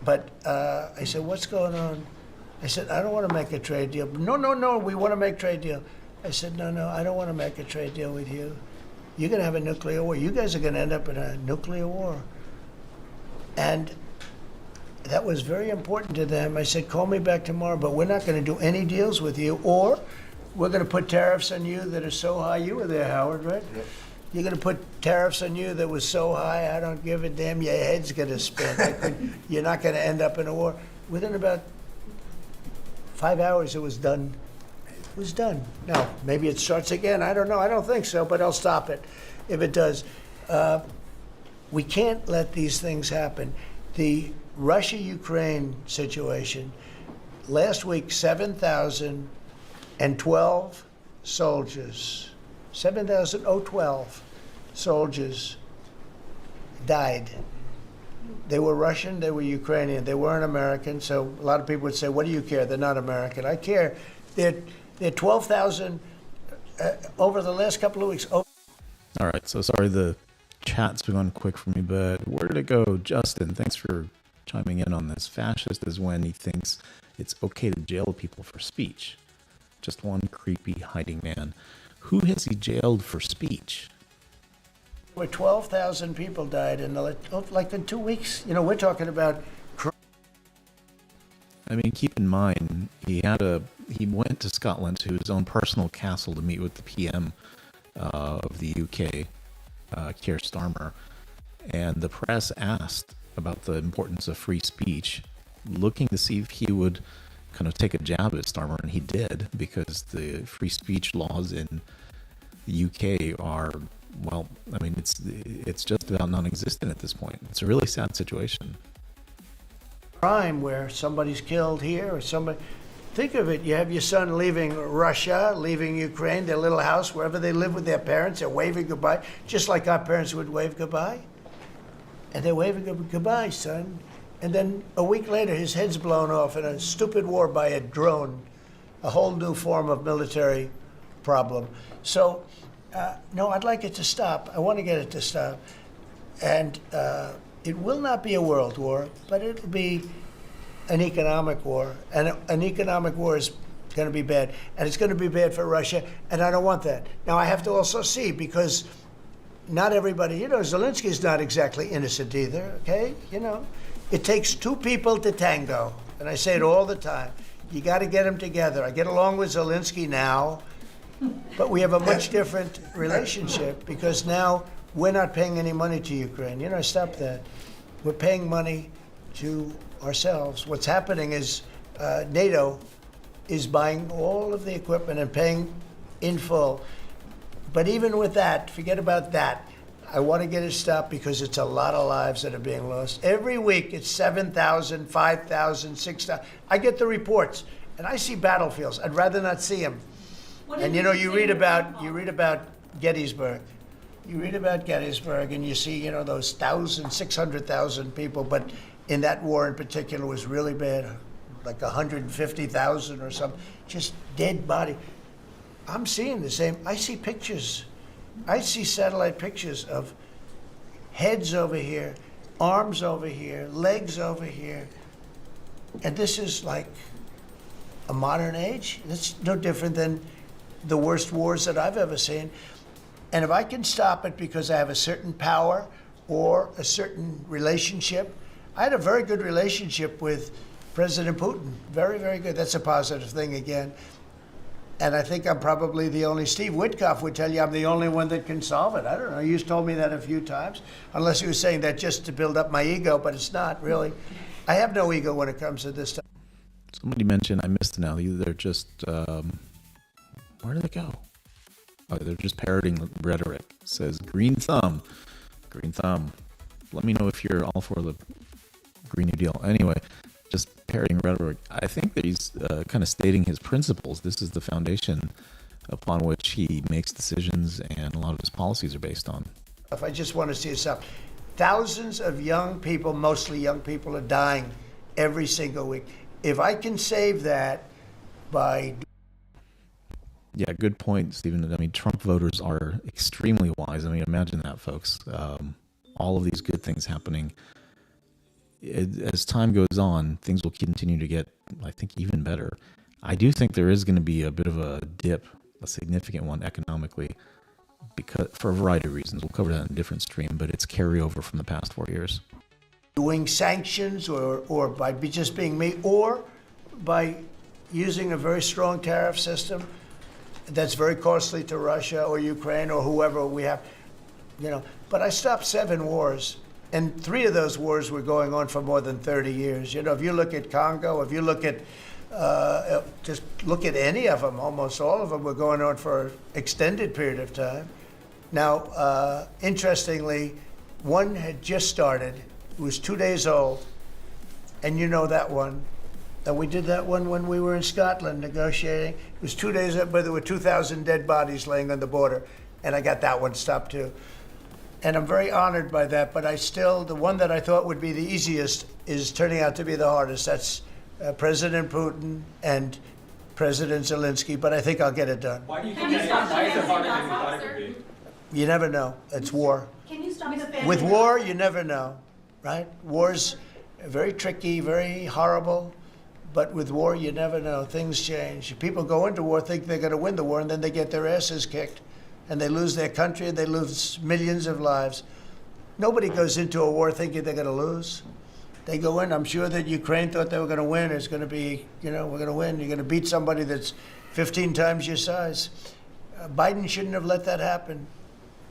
But I said, what's going on? I said, I don't want to make a trade deal. No, we want to make a trade deal. I said, no, I don't want to make a trade deal with you. You're going to have a nuclear war. You guys are going to end up in a nuclear war. And that was very important to them. I said, call me back tomorrow, but we're not going to do any deals with you, or we're going to put tariffs on you that are so high. You were there, Howard, right? Yep. You're going to put tariffs on you that was so high, I don't give a damn. Your head's going to spin. You're not going to end up in a war. Within about 5 hours, it was done. It was done. Now, maybe it starts again. I don't know. I don't think so, but I'll stop it if it does. We can't let these things happen. The Russia-Ukraine situation, last week, 7,012 soldiers, 7,012 soldiers died. They were Russian, they were Ukrainian, they weren't American, so a lot of people would say, what do you care? They're not American. I care. They're 12,000 over the last couple of weeks. All right, so sorry the chat's going quick for me, but where did it go? Justin, thanks for chiming in on this. Fascist is when he thinks it's okay to jail people for speech. just one creepy hiding man. Who has he jailed for speech? Where 12,000 people died like in 2 weeks. You know, we're talking about. I mean, keep in mind, he went to Scotland to his own personal castle to meet with the PM of the UK, Keir Starmer, and the press asked about the importance of free speech, looking to see if he would kind of take a jab at Starmer, and he did, because the free speech laws in the UK are, well, I mean, it's just about non-existent at this point. It's a really sad situation. Crime where somebody's killed here or somebody. Think of it, you have your son leaving Russia, leaving Ukraine, their little house, wherever they live with their parents, they're waving goodbye, just like our parents would wave goodbye. And they're waving goodbye, son. And then a week later, his head's blown off in a stupid war by a drone, a whole new form of military problem. So, no, I'd like it to stop. I want to get it to stop. And it will not be a world war, but it'll be an economic war. And an economic war is going to be bad. And it's going to be bad for Russia, and I don't want that. Now, I have to also see, because not everybody, you know, Zelensky's not exactly innocent either, okay? You know, it takes two people to tango. And I say it all the time. You got to get them together. I get along with Zelensky now, but we have a much different relationship, because now we're not paying any money to Ukraine. You know, stop that. We're paying money to ourselves. What's happening is NATO is buying all of the equipment and paying in full. But even with that, forget about that. I want to get it stopped, because it's a lot of lives that are being lost. Every week it's 7,000, 5,000, 6,000. I get the reports, and I see battlefields. I'd rather not see them. And you know, you read about Gettysburg. You read about Gettysburg, and you see, you know, those 600,000 people, but in that war in particular was really bad, like 150,000 or something, just dead body. I'm seeing the same. I see pictures. I see satellite pictures of heads over here, arms over here, legs over here. And this is like a modern age. It's no different than the worst wars that I've ever seen. And if I can stop it because I have a certain power or a certain relationship, I had a very good relationship with President Putin. Very, very good. That's a positive thing again. And I think I'm probably the only, Steve Witkoff would tell you I'm the only one that can solve it. I don't know, you've told me that a few times, unless he was saying that just to build up my ego, but it's not really. I have no ego when it comes to this stuff. Somebody mentioned, I missed it now, they're just, where do they go? Oh, they're just parroting rhetoric. It says, green thumb. Green thumb. Let me know if you're all for the Green New Deal. Anyway, just parroting rhetoric. I think that he's kind of stating his principles. This is the foundation upon which he makes decisions, and a lot of his policies are based on. If I just want to see it stop. Thousands of young people, mostly young people, are dying every single week. If I can save that by... Yeah, good point, Stephen. I mean, Trump voters are extremely wise. I mean, imagine that, folks. All of these good things happening. As time goes on, things will continue to get, I think, even better. I do think there is going to be a bit of a dip, a significant one economically, because for a variety of reasons. We'll cover that in a different stream, but it's carryover from the past 4 years. Doing sanctions or by just being me, or by using a very strong tariff system that's very costly to Russia or Ukraine or whoever we have, you know. But I stopped 7 wars, and 3 of those wars were going on for more than 30 years. You know, if you look at Congo, if you look at, just look at any of them, almost all of them were going on for an extended period of time. Now, interestingly, one had just started. It was 2 days old, and you know that one. And we did that one when we were in Scotland negotiating. It was 2 days up, but there were 2,000 dead bodies laying on the border, and I got that one stopped too. And I'm very honored by that, but I still, the one that I thought would be the easiest is turning out to be the hardest. That's President Putin and President Zelensky, but I think I'll get it done. Why do you think that? Why is it harder than you thought it would be? You never know. It's war. Can you stop the family? With war, you never know, right? War's very tricky, very horrible. But with war, you never know. Things change. People go into war, think they're going to win the war, and then they get their asses kicked. And they lose their country, and they lose millions of lives. Nobody goes into a war thinking they're going to lose. They go in. I'm sure that Ukraine thought they were going to win. It's going to be, we're going to win. You're going to beat somebody that's 15 times your size. Biden shouldn't have let that happen.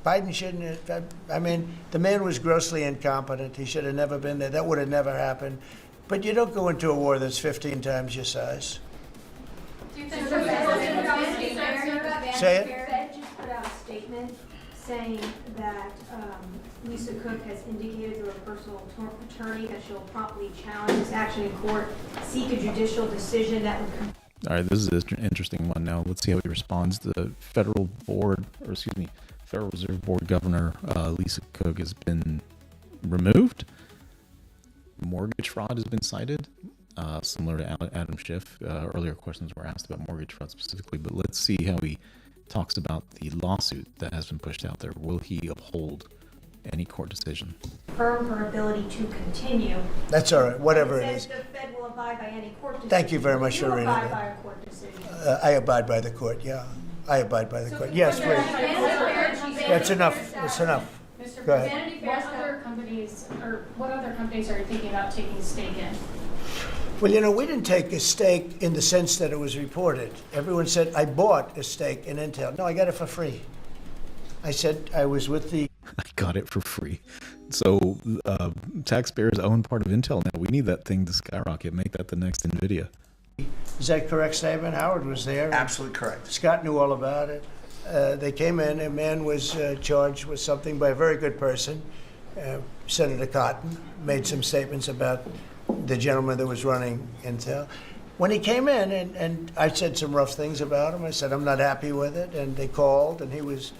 Biden shouldn't have. I mean, the man was grossly incompetent. He should have never been there. That would have never happened. But you don't go into a war that's 15 times your size. Do you think Say it. The Fed just put out a statement saying that Lisa Cook has indicated through a personal attorney that she'll promptly challenge this action in court, seek a judicial decision that would come. All right, this is an interesting one now. Let's see how he responds. The Federal Reserve Board Governor Lisa Cook has been removed. Mortgage fraud has been cited, similar to Adam Schiff. Earlier questions were asked about mortgage fraud specifically, but let's see how he talks about the lawsuit that has been pushed out there. Will he uphold any court decision? Confirm her ability to continue. That's all right, whatever it It is. says the Fed will abide by any court decision. Thank you very much for reading You abide it. by a court decision. I abide by the court, yeah. I abide by the court. Yes, please. That's enough. That's enough. Mr. Go ahead. Vanity Fair, what other companies are you thinking about taking a stake in? Well, we didn't take a stake in the sense that it was reported. Everyone said, I bought a stake in Intel. No, I got it for free. I said I was with the... I got it for free. So taxpayers own part of Intel now. We need that thing to skyrocket. Make that the next NVIDIA. Is that a correct statement? Howard was there. Absolutely correct. Scott knew all about it. They came in. A man was charged with something by a very good person. Senator Cotton made some statements about the gentleman that was running Intel. When he came in, and I said some rough things about him, I said, I'm not happy with it. And they called, and he was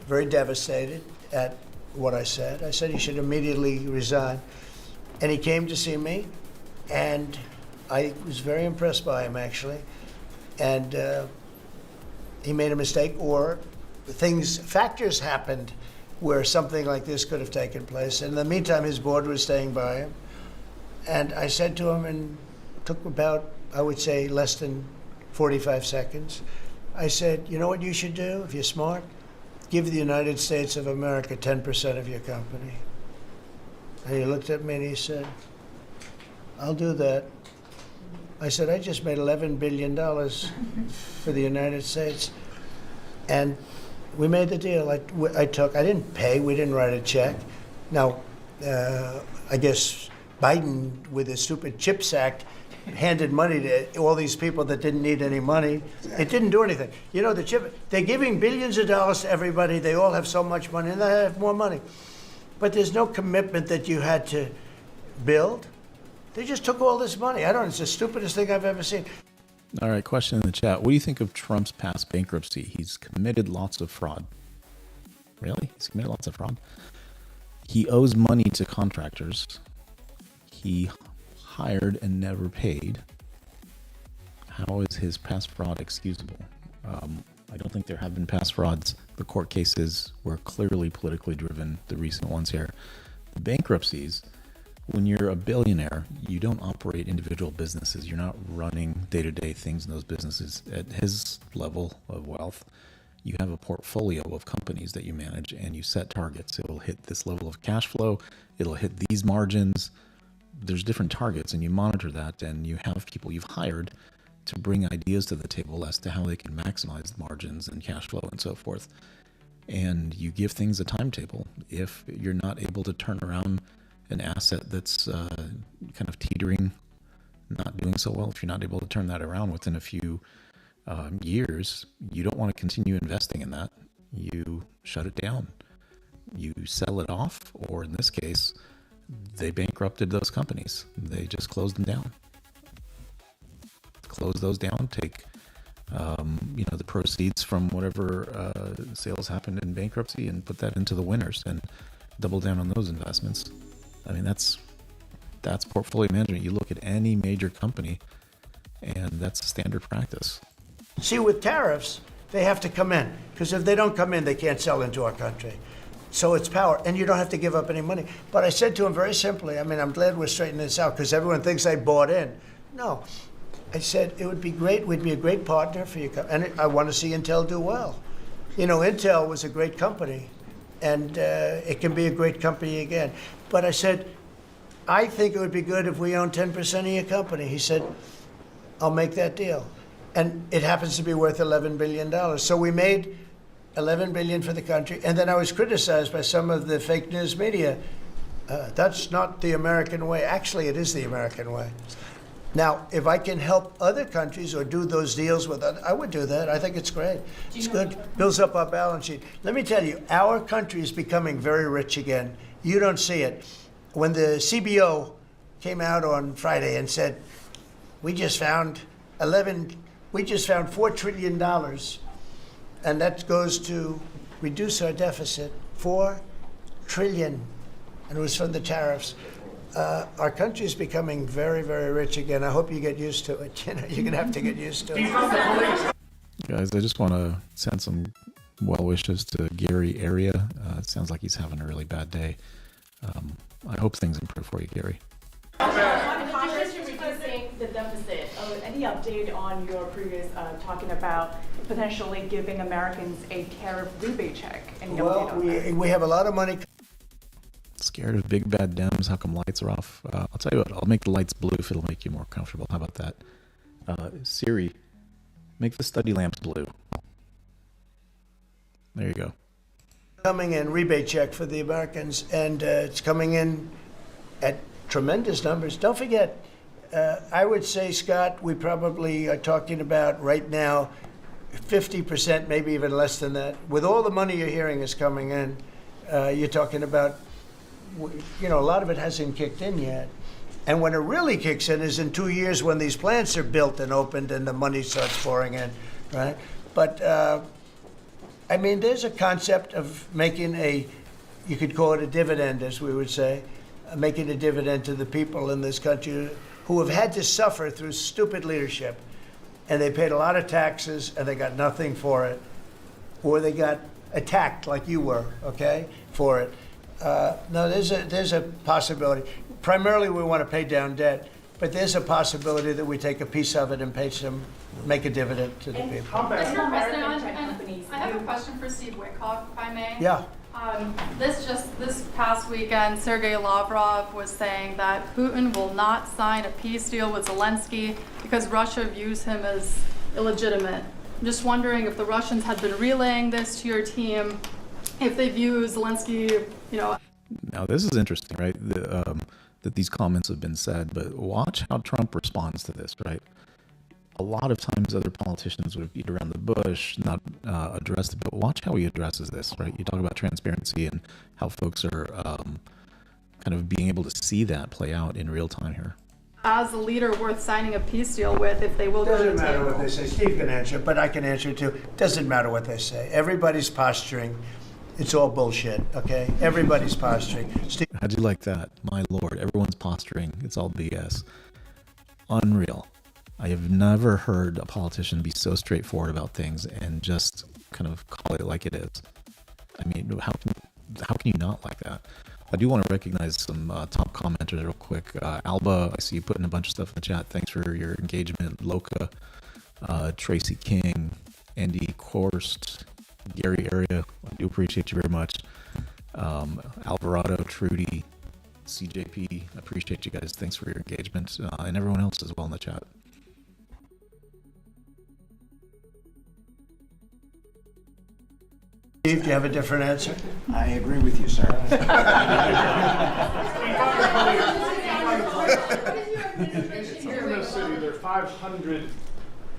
very devastated at what I said. I said he should immediately resign. And he came to see me, and I was very impressed by him, actually. And he made a mistake, or factors happened where something like this could have taken place. And in the meantime, his board was staying by him. And I said to him, and it took about, I would say, less than 45 seconds. I said, you know what you should do if you're smart? Give the United States of America 10% of your company. And he looked at me and he said, I'll do that. I said, I just made $11 billion for the United States. And we made the deal. I didn't pay, we didn't write a check. Now, I guess Biden, with his stupid CHIPS Act, handed money to all these people that didn't need any money. It didn't do anything. They're giving billions of dollars to everybody. They all have so much money, and they have more money. But there's no commitment that you had to build. They just took all this money. It's the stupidest thing I've ever seen. All right, question in the chat. What do you think of Trump's past bankruptcy? He's committed lots of fraud. Really? He's committed lots of fraud? He owes money to contractors. He hired and never paid. How is his past fraud excusable? I don't think there have been past frauds. The court cases were clearly politically driven, the recent ones here. The bankruptcies, when you're a billionaire, you don't operate individual businesses. You're not running day-to-day things in those businesses. At his level of wealth, you have a portfolio of companies that you manage, and you set targets. It'll hit this level of cash flow. It'll hit these margins. There's different targets, and you monitor that, and you have people you've hired to bring ideas to the table as to how they can maximize the margins and cash flow and so forth. And you give things a timetable. If you're not able to turn around an asset that's kind of teetering, not doing so well, if you're not able to turn that around within a few years, you don't want to continue investing in that. You shut it down. You sell it off, or in this case, they bankrupted those companies. They just closed them down. Close those down, take the proceeds from whatever sales happened in bankruptcy and put that into the winners and double down on those investments. I mean, that's portfolio management. You look at any major company, and that's standard practice. See, with tariffs, they have to come in, because if they don't come in, they can't sell into our country. So it's power, and you don't have to give up any money. But I said to him very simply, I'm glad we're straightening this out, because everyone thinks I bought in. No, I said, it would be great, we'd be a great partner for you, and I want to see Intel do well. You know, Intel was a great company, and it can be a great company again. But I said, I think it would be good if we own 10% of your company. He said, I'll make that deal. And it happens to be worth $11 billion. So we made $11 billion for the country, and then I was criticized by some of the fake news media. That's not the American way. Actually, it is the American way. Now, if I can help other countries or do those deals with others, I would do that. I think it's great. It's good. Builds up our balance sheet. Let me tell you, our country is becoming very rich again. You don't see it. When the CBO came out on Friday and said, we just found $4 trillion, and that goes to reduce our deficit, $4 trillion, and it was from the tariffs. Our country is becoming very, very rich again. I hope you get used to it. You know, you're going to have to get used to it. Guys, I just want to send some well wishes to Gary Area. It sounds like he's having a really bad day. I hope things improve for you, Gary. Reducing the deficit. Any update on your previous talking about potentially giving Americans a tariff rebate check? Any Well, we have a lot of money. Scared of big bad Dems? How come lights are off? I'll tell you what, I'll make the lights blue if it'll make you more comfortable. How about that? Siri, make the study lamps blue. There you go. Coming in, rebate check for the Americans, and it's coming in at tremendous numbers. Don't forget, I would say, Scott, we probably are talking about right now 50%, maybe even less than that. With all the money you're hearing is coming in, you're talking about, you know, a lot of it hasn't kicked in yet. And when it really kicks in is in 2 years when these plants are built and opened and the money starts pouring in, right? But, I mean, there's a concept of making you could call it a dividend, as we would say, making a dividend to the people in this country who have had to suffer through stupid leadership. And they paid a lot of taxes and they got nothing for it. Or they got attacked like you were, okay, for it. No, there's a possibility. Primarily, we want to pay down debt, but there's a possibility that we take a piece of it and make a dividend to the people. Mr. President, I have a question for Steve Witkoff, if I may. Yeah. This past weekend, Sergei Lavrov was saying that Putin will not sign a peace deal with Zelensky because Russia views him as illegitimate. I'm just wondering if the Russians had been relaying this to your team, if they view Zelensky, you know. Now, this is interesting, right? That these comments have been said, but watch how Trump responds to this, right? A lot of times other politicians would have beat around the bush, not addressed it, but watch how he addresses this, right? You talk about transparency and how folks are kind of being able to see that play out in real time here. As a leader worth signing a peace deal with, if they will go to the table. Doesn't matter what they say. Steve can answer, but I can answer too. Doesn't matter what they say. Everybody's posturing. It's all bullshit, okay? Everybody's posturing. How'd you like that? My Lord, everyone's posturing. It's all BS. Unreal. I have never heard a politician be so straightforward about things and just kind of call it like it is. I mean, how can you not like that? I do want to recognize some top commenters real quick. Alba, I see you putting a bunch of stuff in the chat. Thanks for your engagement. Loca, Tracy King, Andy Korst, Gary Area, I do appreciate you very much. Alvarado, Trudy, CJP, I appreciate you guys. Thanks for your engagement, and everyone else as well in the chat. Steve, do you have a different answer? I agree with you, sir. In this city, there are 500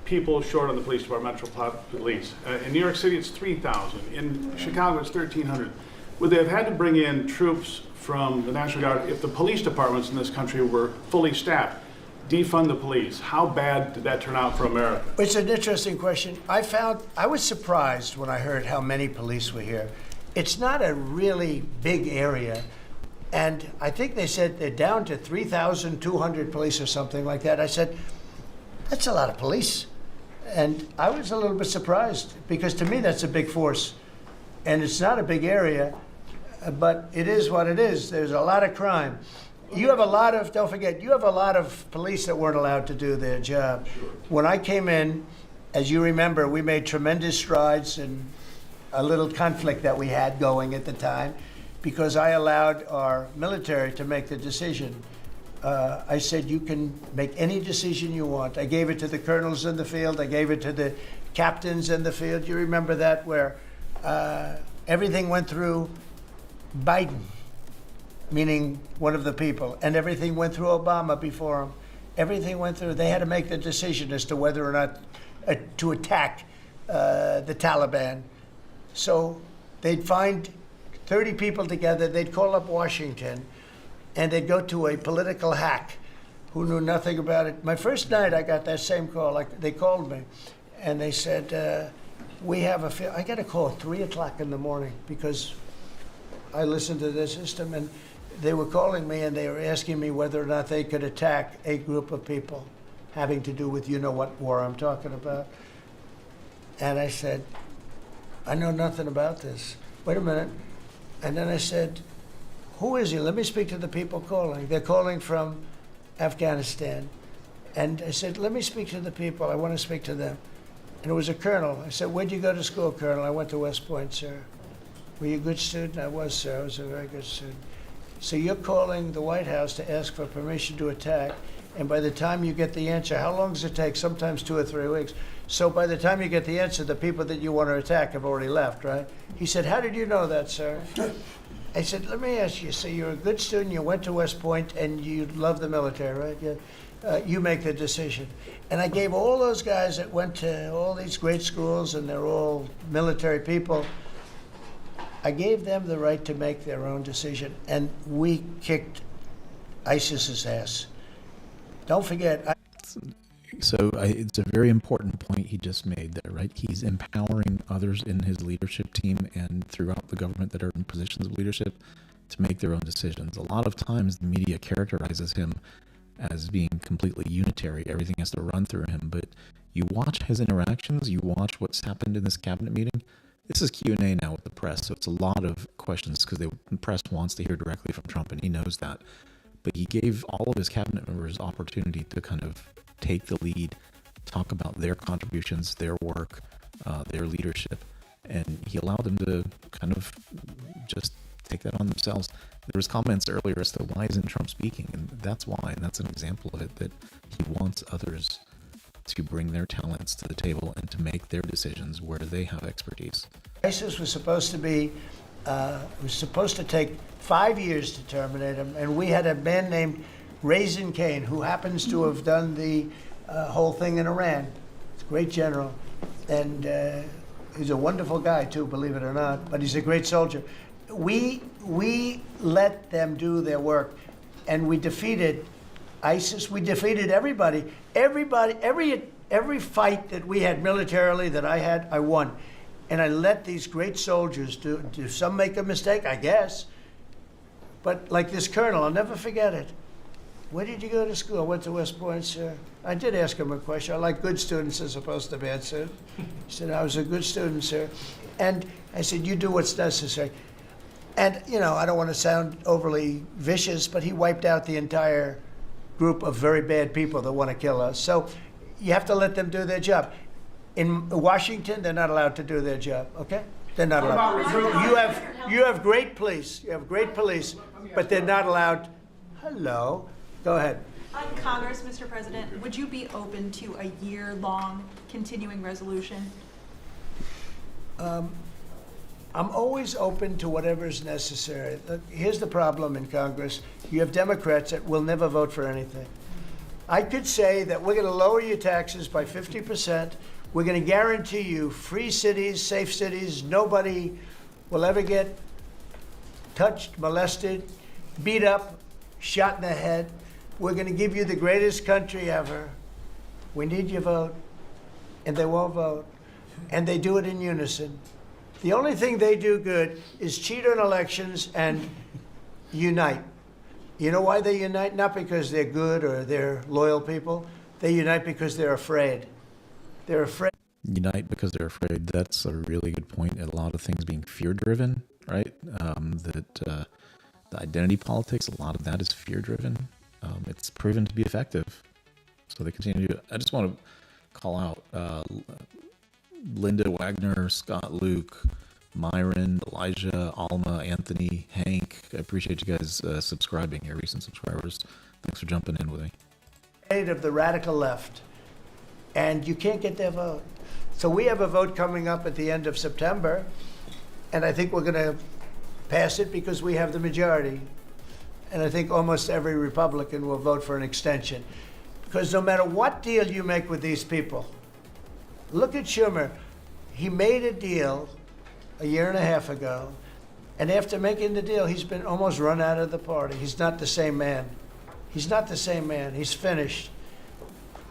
people short on the police department, Metropolitan Police. In New York City, it's 3,000. In Chicago, it's 1,300. Would they have had to bring in troops from the National Guard if the police departments in this country were fully staffed? Defund the police. How bad did that turn out for America? It's an interesting question. I was surprised when I heard how many police were here. It's not a really big area. And I think they said they're down to 3,200 police or something like that. I said, that's a lot of police. And I was a little bit surprised because to me that's a big force. And it's not a big area, but it is what it is. There's a lot of crime. You have a lot of, don't forget, you have a lot of police that weren't allowed to do their job. When I came in, as you remember, we made tremendous strides in a little conflict that we had going at the time because I allowed our military to make the decision. I said, you can make any decision you want. I gave it to the colonels in the field. I gave it to the captains in the field. You remember that, where everything went through Biden, meaning one of the people, and everything went through Obama before him. Everything went through. They had to make the decision as to whether or not to attack the Taliban. So they'd find 30 people together, they'd call up Washington, and they'd go to a political hack who knew nothing about it. My first night, I got that same call. They called me, and they said, we have I got a call at 3 o'clock in the morning because I listened to the system, and they were calling me, and they were asking me whether or not they could attack a group of people having to do with you-know-what war I'm talking about. And I said, I know nothing about this. Wait a minute. And then I said, who is he? Let me speak to the people calling. They're calling from Afghanistan. And I said, let me speak to the people. I want to speak to them. And it was a colonel. I said, where'd you go to school, Colonel? I went to West Point, sir. Were you a good student? I was, sir. I was a very good student. So you're calling the White House to ask for permission to attack, and by the time you get the answer, how long does it take? Sometimes 2 or 3 weeks. So by the time you get the answer, the people that you want to attack have already left, right? He said, how did you know that, sir? I said, let me ask you, so you're a good student, you went to West Point, and you love the military, right? You make the decision. And I gave all those guys that went to all these great schools, and they're all military people, I gave them the right to make their own decision, and we kicked ISIS's ass. Don't forget. It's a very important point he just made there, right? He's empowering others in his leadership team and throughout the government that are in positions of leadership to make their own decisions. A lot of times the media characterizes him as being completely unitary. Everything has to run through him. But you watch his interactions, you watch what's happened in this cabinet meeting. This is Q&A now with the press, so it's a lot of questions because the press wants to hear directly from Trump, and he knows that. But he gave all of his cabinet members opportunity to kind of take the lead, talk about their contributions, their work, their leadership, and he allowed them to kind of just take that on themselves. There was comments earlier as to why isn't Trump speaking, and that's why, and that's an example of it, that he wants others to bring their talents to the table and to make their decisions where they have expertise. ISIS was supposed to take 5 years to terminate him, and we had a man named Raisin Kane, who happens to have done the whole thing in Iran. He's a great general, and he's a wonderful guy too, believe it or not, but he's a great soldier. We let them do their work, and we defeated ISIS. We defeated everybody. Every fight that we had militarily that I had, I won. And I let these great soldiers do some make a mistake, I guess. But like this colonel, I'll never forget it. Where did you go to school? I went to West Point, sir. I did ask him a question. I like good students as opposed to bad students. He said, I was a good student, sir. And I said, you do what's necessary. And, you know, I don't want to sound overly vicious, but he wiped out the entire group of very bad people that want to kill us. So you have to let them do their job. In Washington, they're not allowed to do their job, okay? They're not allowed. You have great police. You have great police, but they're not allowed. Hello. Go ahead. On Congress, Mr. President, would you be open to a year-long continuing resolution? I'm always open to whatever is necessary. Here's the problem in Congress. You have Democrats that will never vote for anything. I could say that we're going to lower your taxes by 50%. We're going to guarantee you free cities, safe cities. Nobody will ever get touched, molested, beat up, shot in the head. We're going to give you the greatest country ever. We need your vote. And they won't vote. And they do it in unison. The only thing they do good is cheat on elections and unite. You know why they unite? Not because they're good or they're loyal people. They unite because they're afraid. They're afraid. Unite because they're afraid. That's a really good point. A lot of things being fear-driven, right? the identity politics, a lot of that is fear-driven. It's proven to be effective, so they continue to do it. I just want to call out Linda, Wagner, Scott, Luke, Myron, Elijah, Alma, Anthony, Hank. I appreciate you guys subscribing here, recent subscribers. Thanks for jumping in with me. Of the radical left, and you can't get their vote. So we have a vote coming up at the end of September, and I think we're going to pass it because we have the majority. And I think almost every Republican will vote for an extension. Because no matter what deal you make with these people, look at Schumer. He made a deal a year and a half ago, and after making the deal, he's been almost run out of the party. He's not the same man. He's not the same man. He's finished.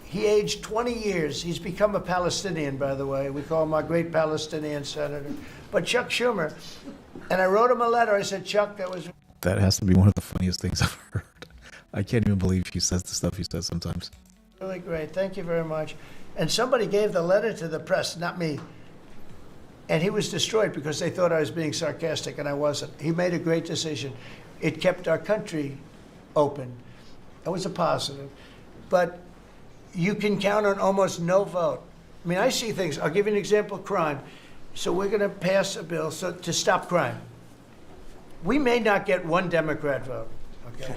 He aged 20 years. He's become a Palestinian, by the way. We call him our great Palestinian senator. But Chuck Schumer, and I wrote him a letter. I said, Chuck, That has to be one of the funniest things I've heard. I can't even believe he says the stuff he says sometimes. really great. Thank you very much. And somebody gave the letter to the press, not me. And he was destroyed because they thought I was being sarcastic, and I wasn't. He made a great decision. It kept our country open. That was a positive. But you can count on almost no vote. I mean, I see things. I'll give you an example, crime. So we're going to pass a bill to stop crime. We may not get one Democrat vote, okay?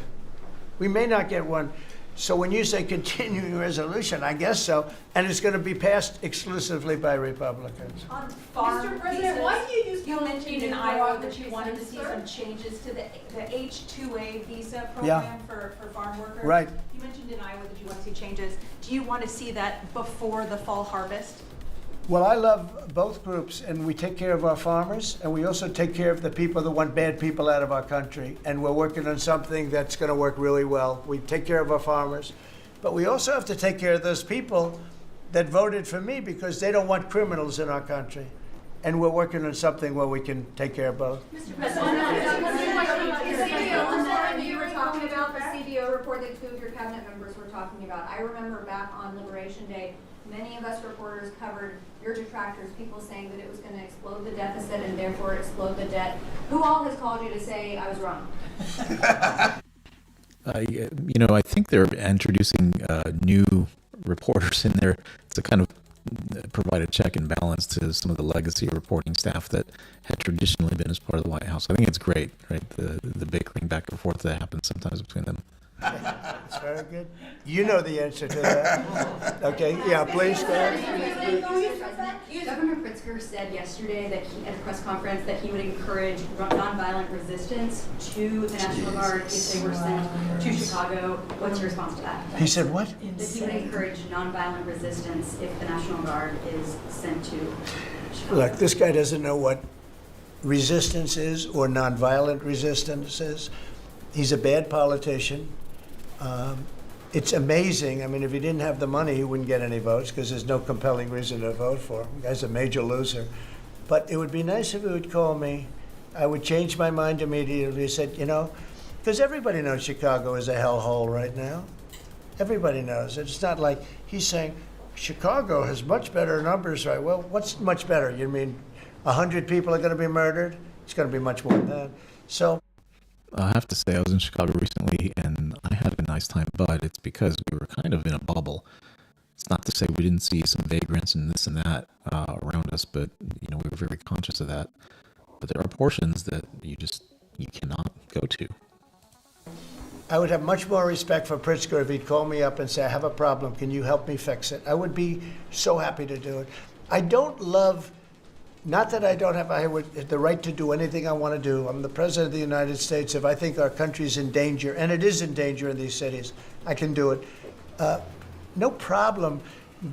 We may not get one. So when you say continuing resolution, I guess so, and it's going to be passed exclusively by Republicans. On farm Mr. President, visas, why do you use you mentioned in continuing Iowa that resolution, you wanted to see sir? some changes to the H-2A visa Yeah. program for farm workers. Right. You mentioned in Iowa that you want to see changes. Do you want to see that before the fall harvest? Well, I love both groups, and we take care of our farmers, and we also take care of the people that want bad people out of our country. And we're working on something that's going to work really well. We take care of our farmers, but we also have to take care of those people that voted for me because they don't want criminals in our country. And we're working on something where we can take care of both. Mr. President, you were talking about the CBO report that two of your cabinet members were talking about. I remember back on Liberation Day, many of us reporters covered your detractors, people saying that it was going to explode the deficit and therefore explode the debt. Who all has called you to say I was wrong? I think they're introducing new reporters in there to kind of provide a check and balance to some of the legacy reporting staff that had traditionally been as part of the White House. I think it's great, right? The bickering back and forth that happens sometimes between them. That's very good. You know the answer to that. Okay, yeah, please go ahead. Governor Pritzker said yesterday that at a press conference that he would encourage nonviolent resistance to the National Guard if they were sent to Chicago. What's your response to that? He said what? That he would encourage nonviolent resistance if the National Guard is sent to Chicago. Look, this guy doesn't know what resistance is or nonviolent resistance is. He's a bad politician. It's amazing. I mean, if he didn't have the money, he wouldn't get any votes because there's no compelling reason to vote for him. The guy's a major loser. But it would be nice if he would call me. I would change my mind immediately. He said, because everybody knows Chicago is a hellhole right now. Everybody knows it. It's not like he's saying, Chicago has much better numbers, right? Well, what's much better? You mean 100 people are going to be murdered? It's going to be much more than that. So I have to say, I was in Chicago recently, and I had a nice time, but it's because we were kind of in a bubble. It's not to say we didn't see some vagrants and this and that around us, but we were very conscious of that. But there are portions that you cannot go to. I would have much more respect for Pritzker if he'd call me up and say, I have a problem. Can you help me fix it? I would be so happy to do it. I don't love... Not that I don't have the right to do anything I want to do. I'm the President of the United States. If I think our country's in danger, and it is in danger in these cities, I can do it. No problem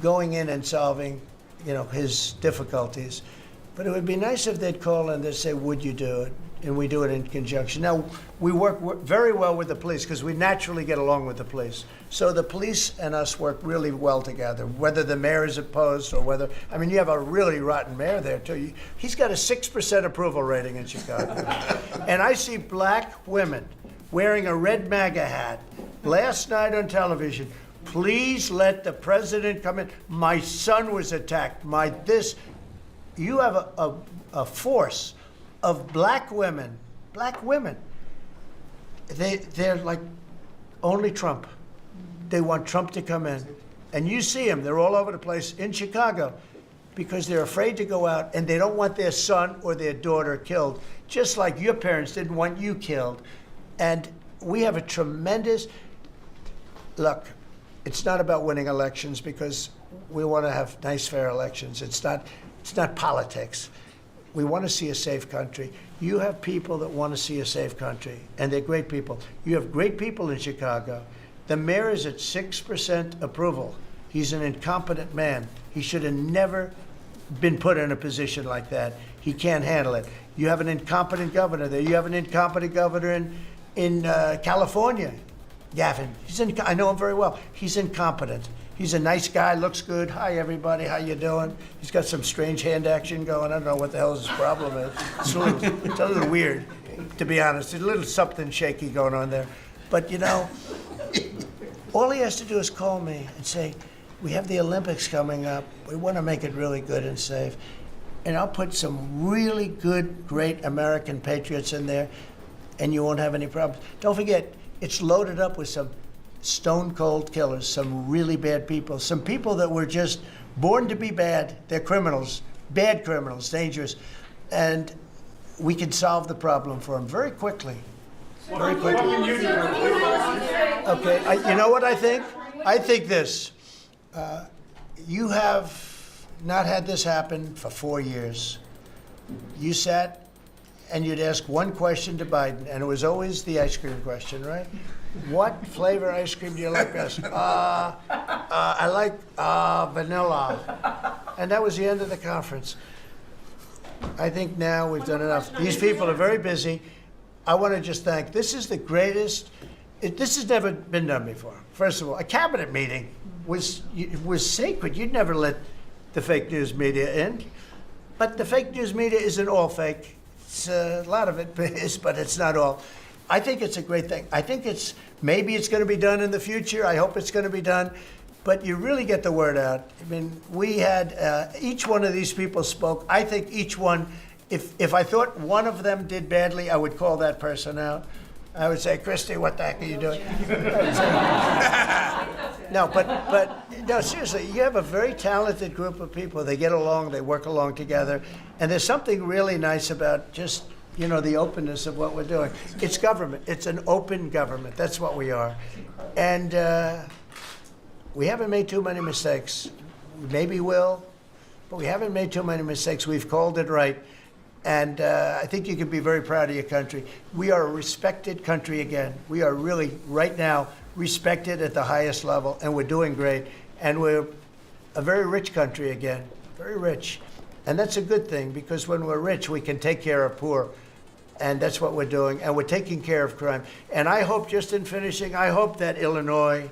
going in and solving, his difficulties. But it would be nice if they'd call and they'd say, would you do it? And we do it in conjunction. Now, we work very well with the police because we naturally get along with the police. So the police and us work really well together, whether the mayor is opposed or whether, you have a really rotten mayor there too. He's got a 6% approval rating in Chicago. And I see black women wearing a red MAGA hat last night on television. Please let the president come in. My son was attacked. You have a force of black women they're like only Trump. They want Trump to come in. And you see them, they're all over the place in Chicago because they're afraid to go out and they don't want their son or their daughter killed, just like your parents didn't want you killed. And we have a tremendous, look, it's not about winning elections because we want to have nice, fair elections. It's not politics. We want to see a safe country. You have people that want to see a safe country, and they're great people. You have great people in Chicago. The mayor is at 6% approval. He's an incompetent man. He should have never been put in a position like that. He can't handle it. You have an incompetent governor there. You have an incompetent governor in California, Gavin. I know him very well. He's incompetent. He's a nice guy, looks good. Hi, everybody. How you doing? He's got some strange hand action going. I don't know what the hell his problem is. It's a little weird, to be honest. There's a little something shaky going on there. But, you know, all he has to do is call me and say, we have the Olympics coming up. We want to make it really good and safe. And I'll put some really good, great American patriots in there, and you won't have any problems. Don't forget, it's loaded up with some stone cold killers, some really bad people, some people that were just born to be bad. They're criminals, bad criminals, dangerous. And we can solve the problem for them very quickly. Very quickly. Okay, you know what I think? I think this. You have not had this happen for 4 years. You sat and you'd ask one question to Biden, and it was always the ice cream question, right? What flavor ice cream do you like best? I like vanilla. And that was the end of the conference. I think now we've done enough. These people are very busy. I want to just thank, this is the greatest, this has never been done before. First of all, a cabinet meeting was sacred. You'd never let the fake news media in. But the fake news media isn't all fake. It's, a lot of it is, but it's not all. I think it's a great thing. I think maybe it's going to be done in the future. I hope it's going to be done. But you really get the word out. I mean, we had, each one of these people spoke. I think each one, if I thought one of them did badly, I would call that person out. I would say, Christy, what the heck are you doing? No, no, seriously, you have a very talented group of people. They get along, they work along together. And there's something really nice about just, you know, the openness of what we're doing. It's government. It's an open government. That's what we are. And we haven't made too many mistakes. Maybe will, but we haven't made too many mistakes. We've called it right. And I think you can be very proud of your country. We are a respected country again. We are really, right now, respected at the highest level, and we're doing great. And we're a very rich country again, very rich. And that's a good thing, because when we're rich, we can take care of poor. And that's what we're doing. And we're taking care of crime. And I hope, just in finishing, I hope that Illinois,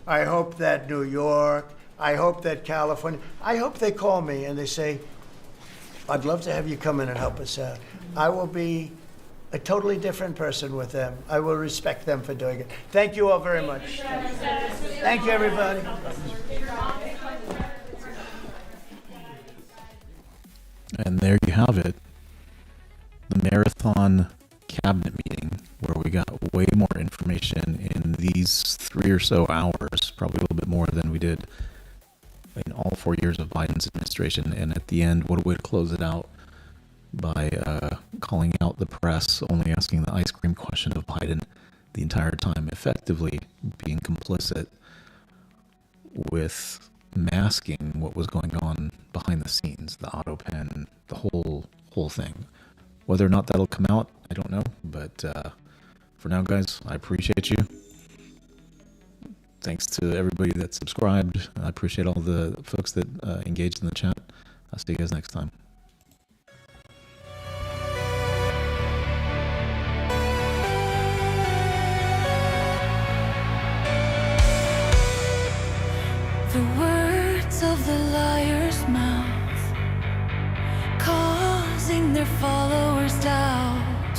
I hope that New York, I hope that California, I hope they call me and they say, I'd love to have you come in and help us out. I will be a totally different person with them. I will respect them for doing it. Thank you all very much. Thank you, everybody. And there you have it. The marathon cabinet meeting where we got way more information in these 3 or so hours, probably a little bit more than we did in all 4 years of Biden's administration. And at the end, what a way to close it out by calling out the press, only asking the ice cream question of Biden the entire time, effectively being complicit with masking what was going on behind the scenes, the auto pen, the whole thing. Whether or not that'll come out, I don't know. But for now, guys, I appreciate you. Thanks to everybody that subscribed. I appreciate all the folks that engaged in the chat. I'll see you guys next time. The words of the liar's mouth, causing their followers doubt.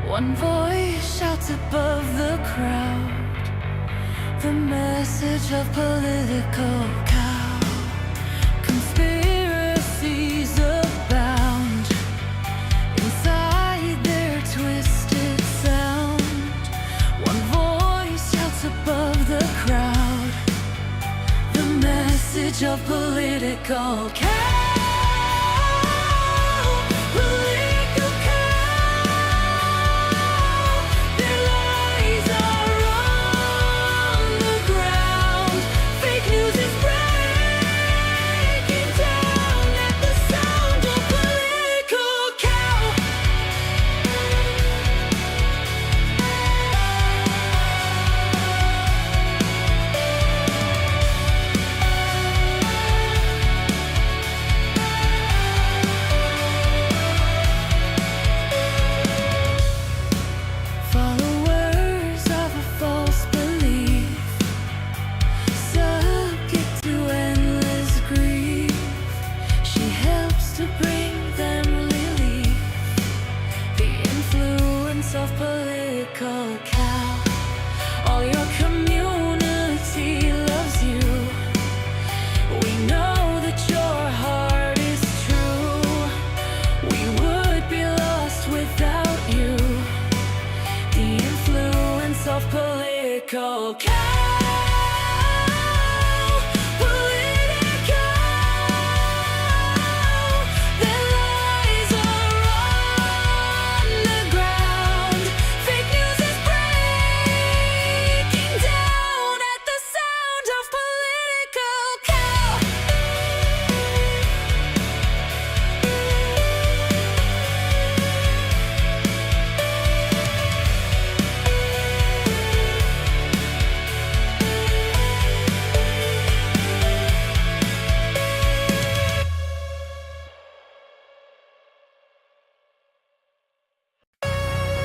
One voice shouts above the crowd, the message of political cow. Conspiracies abound inside their twisted sound. message of political chaos. Of political cow. All your community loves you. We know that your heart is true. We would be lost without you. The influence of political cow.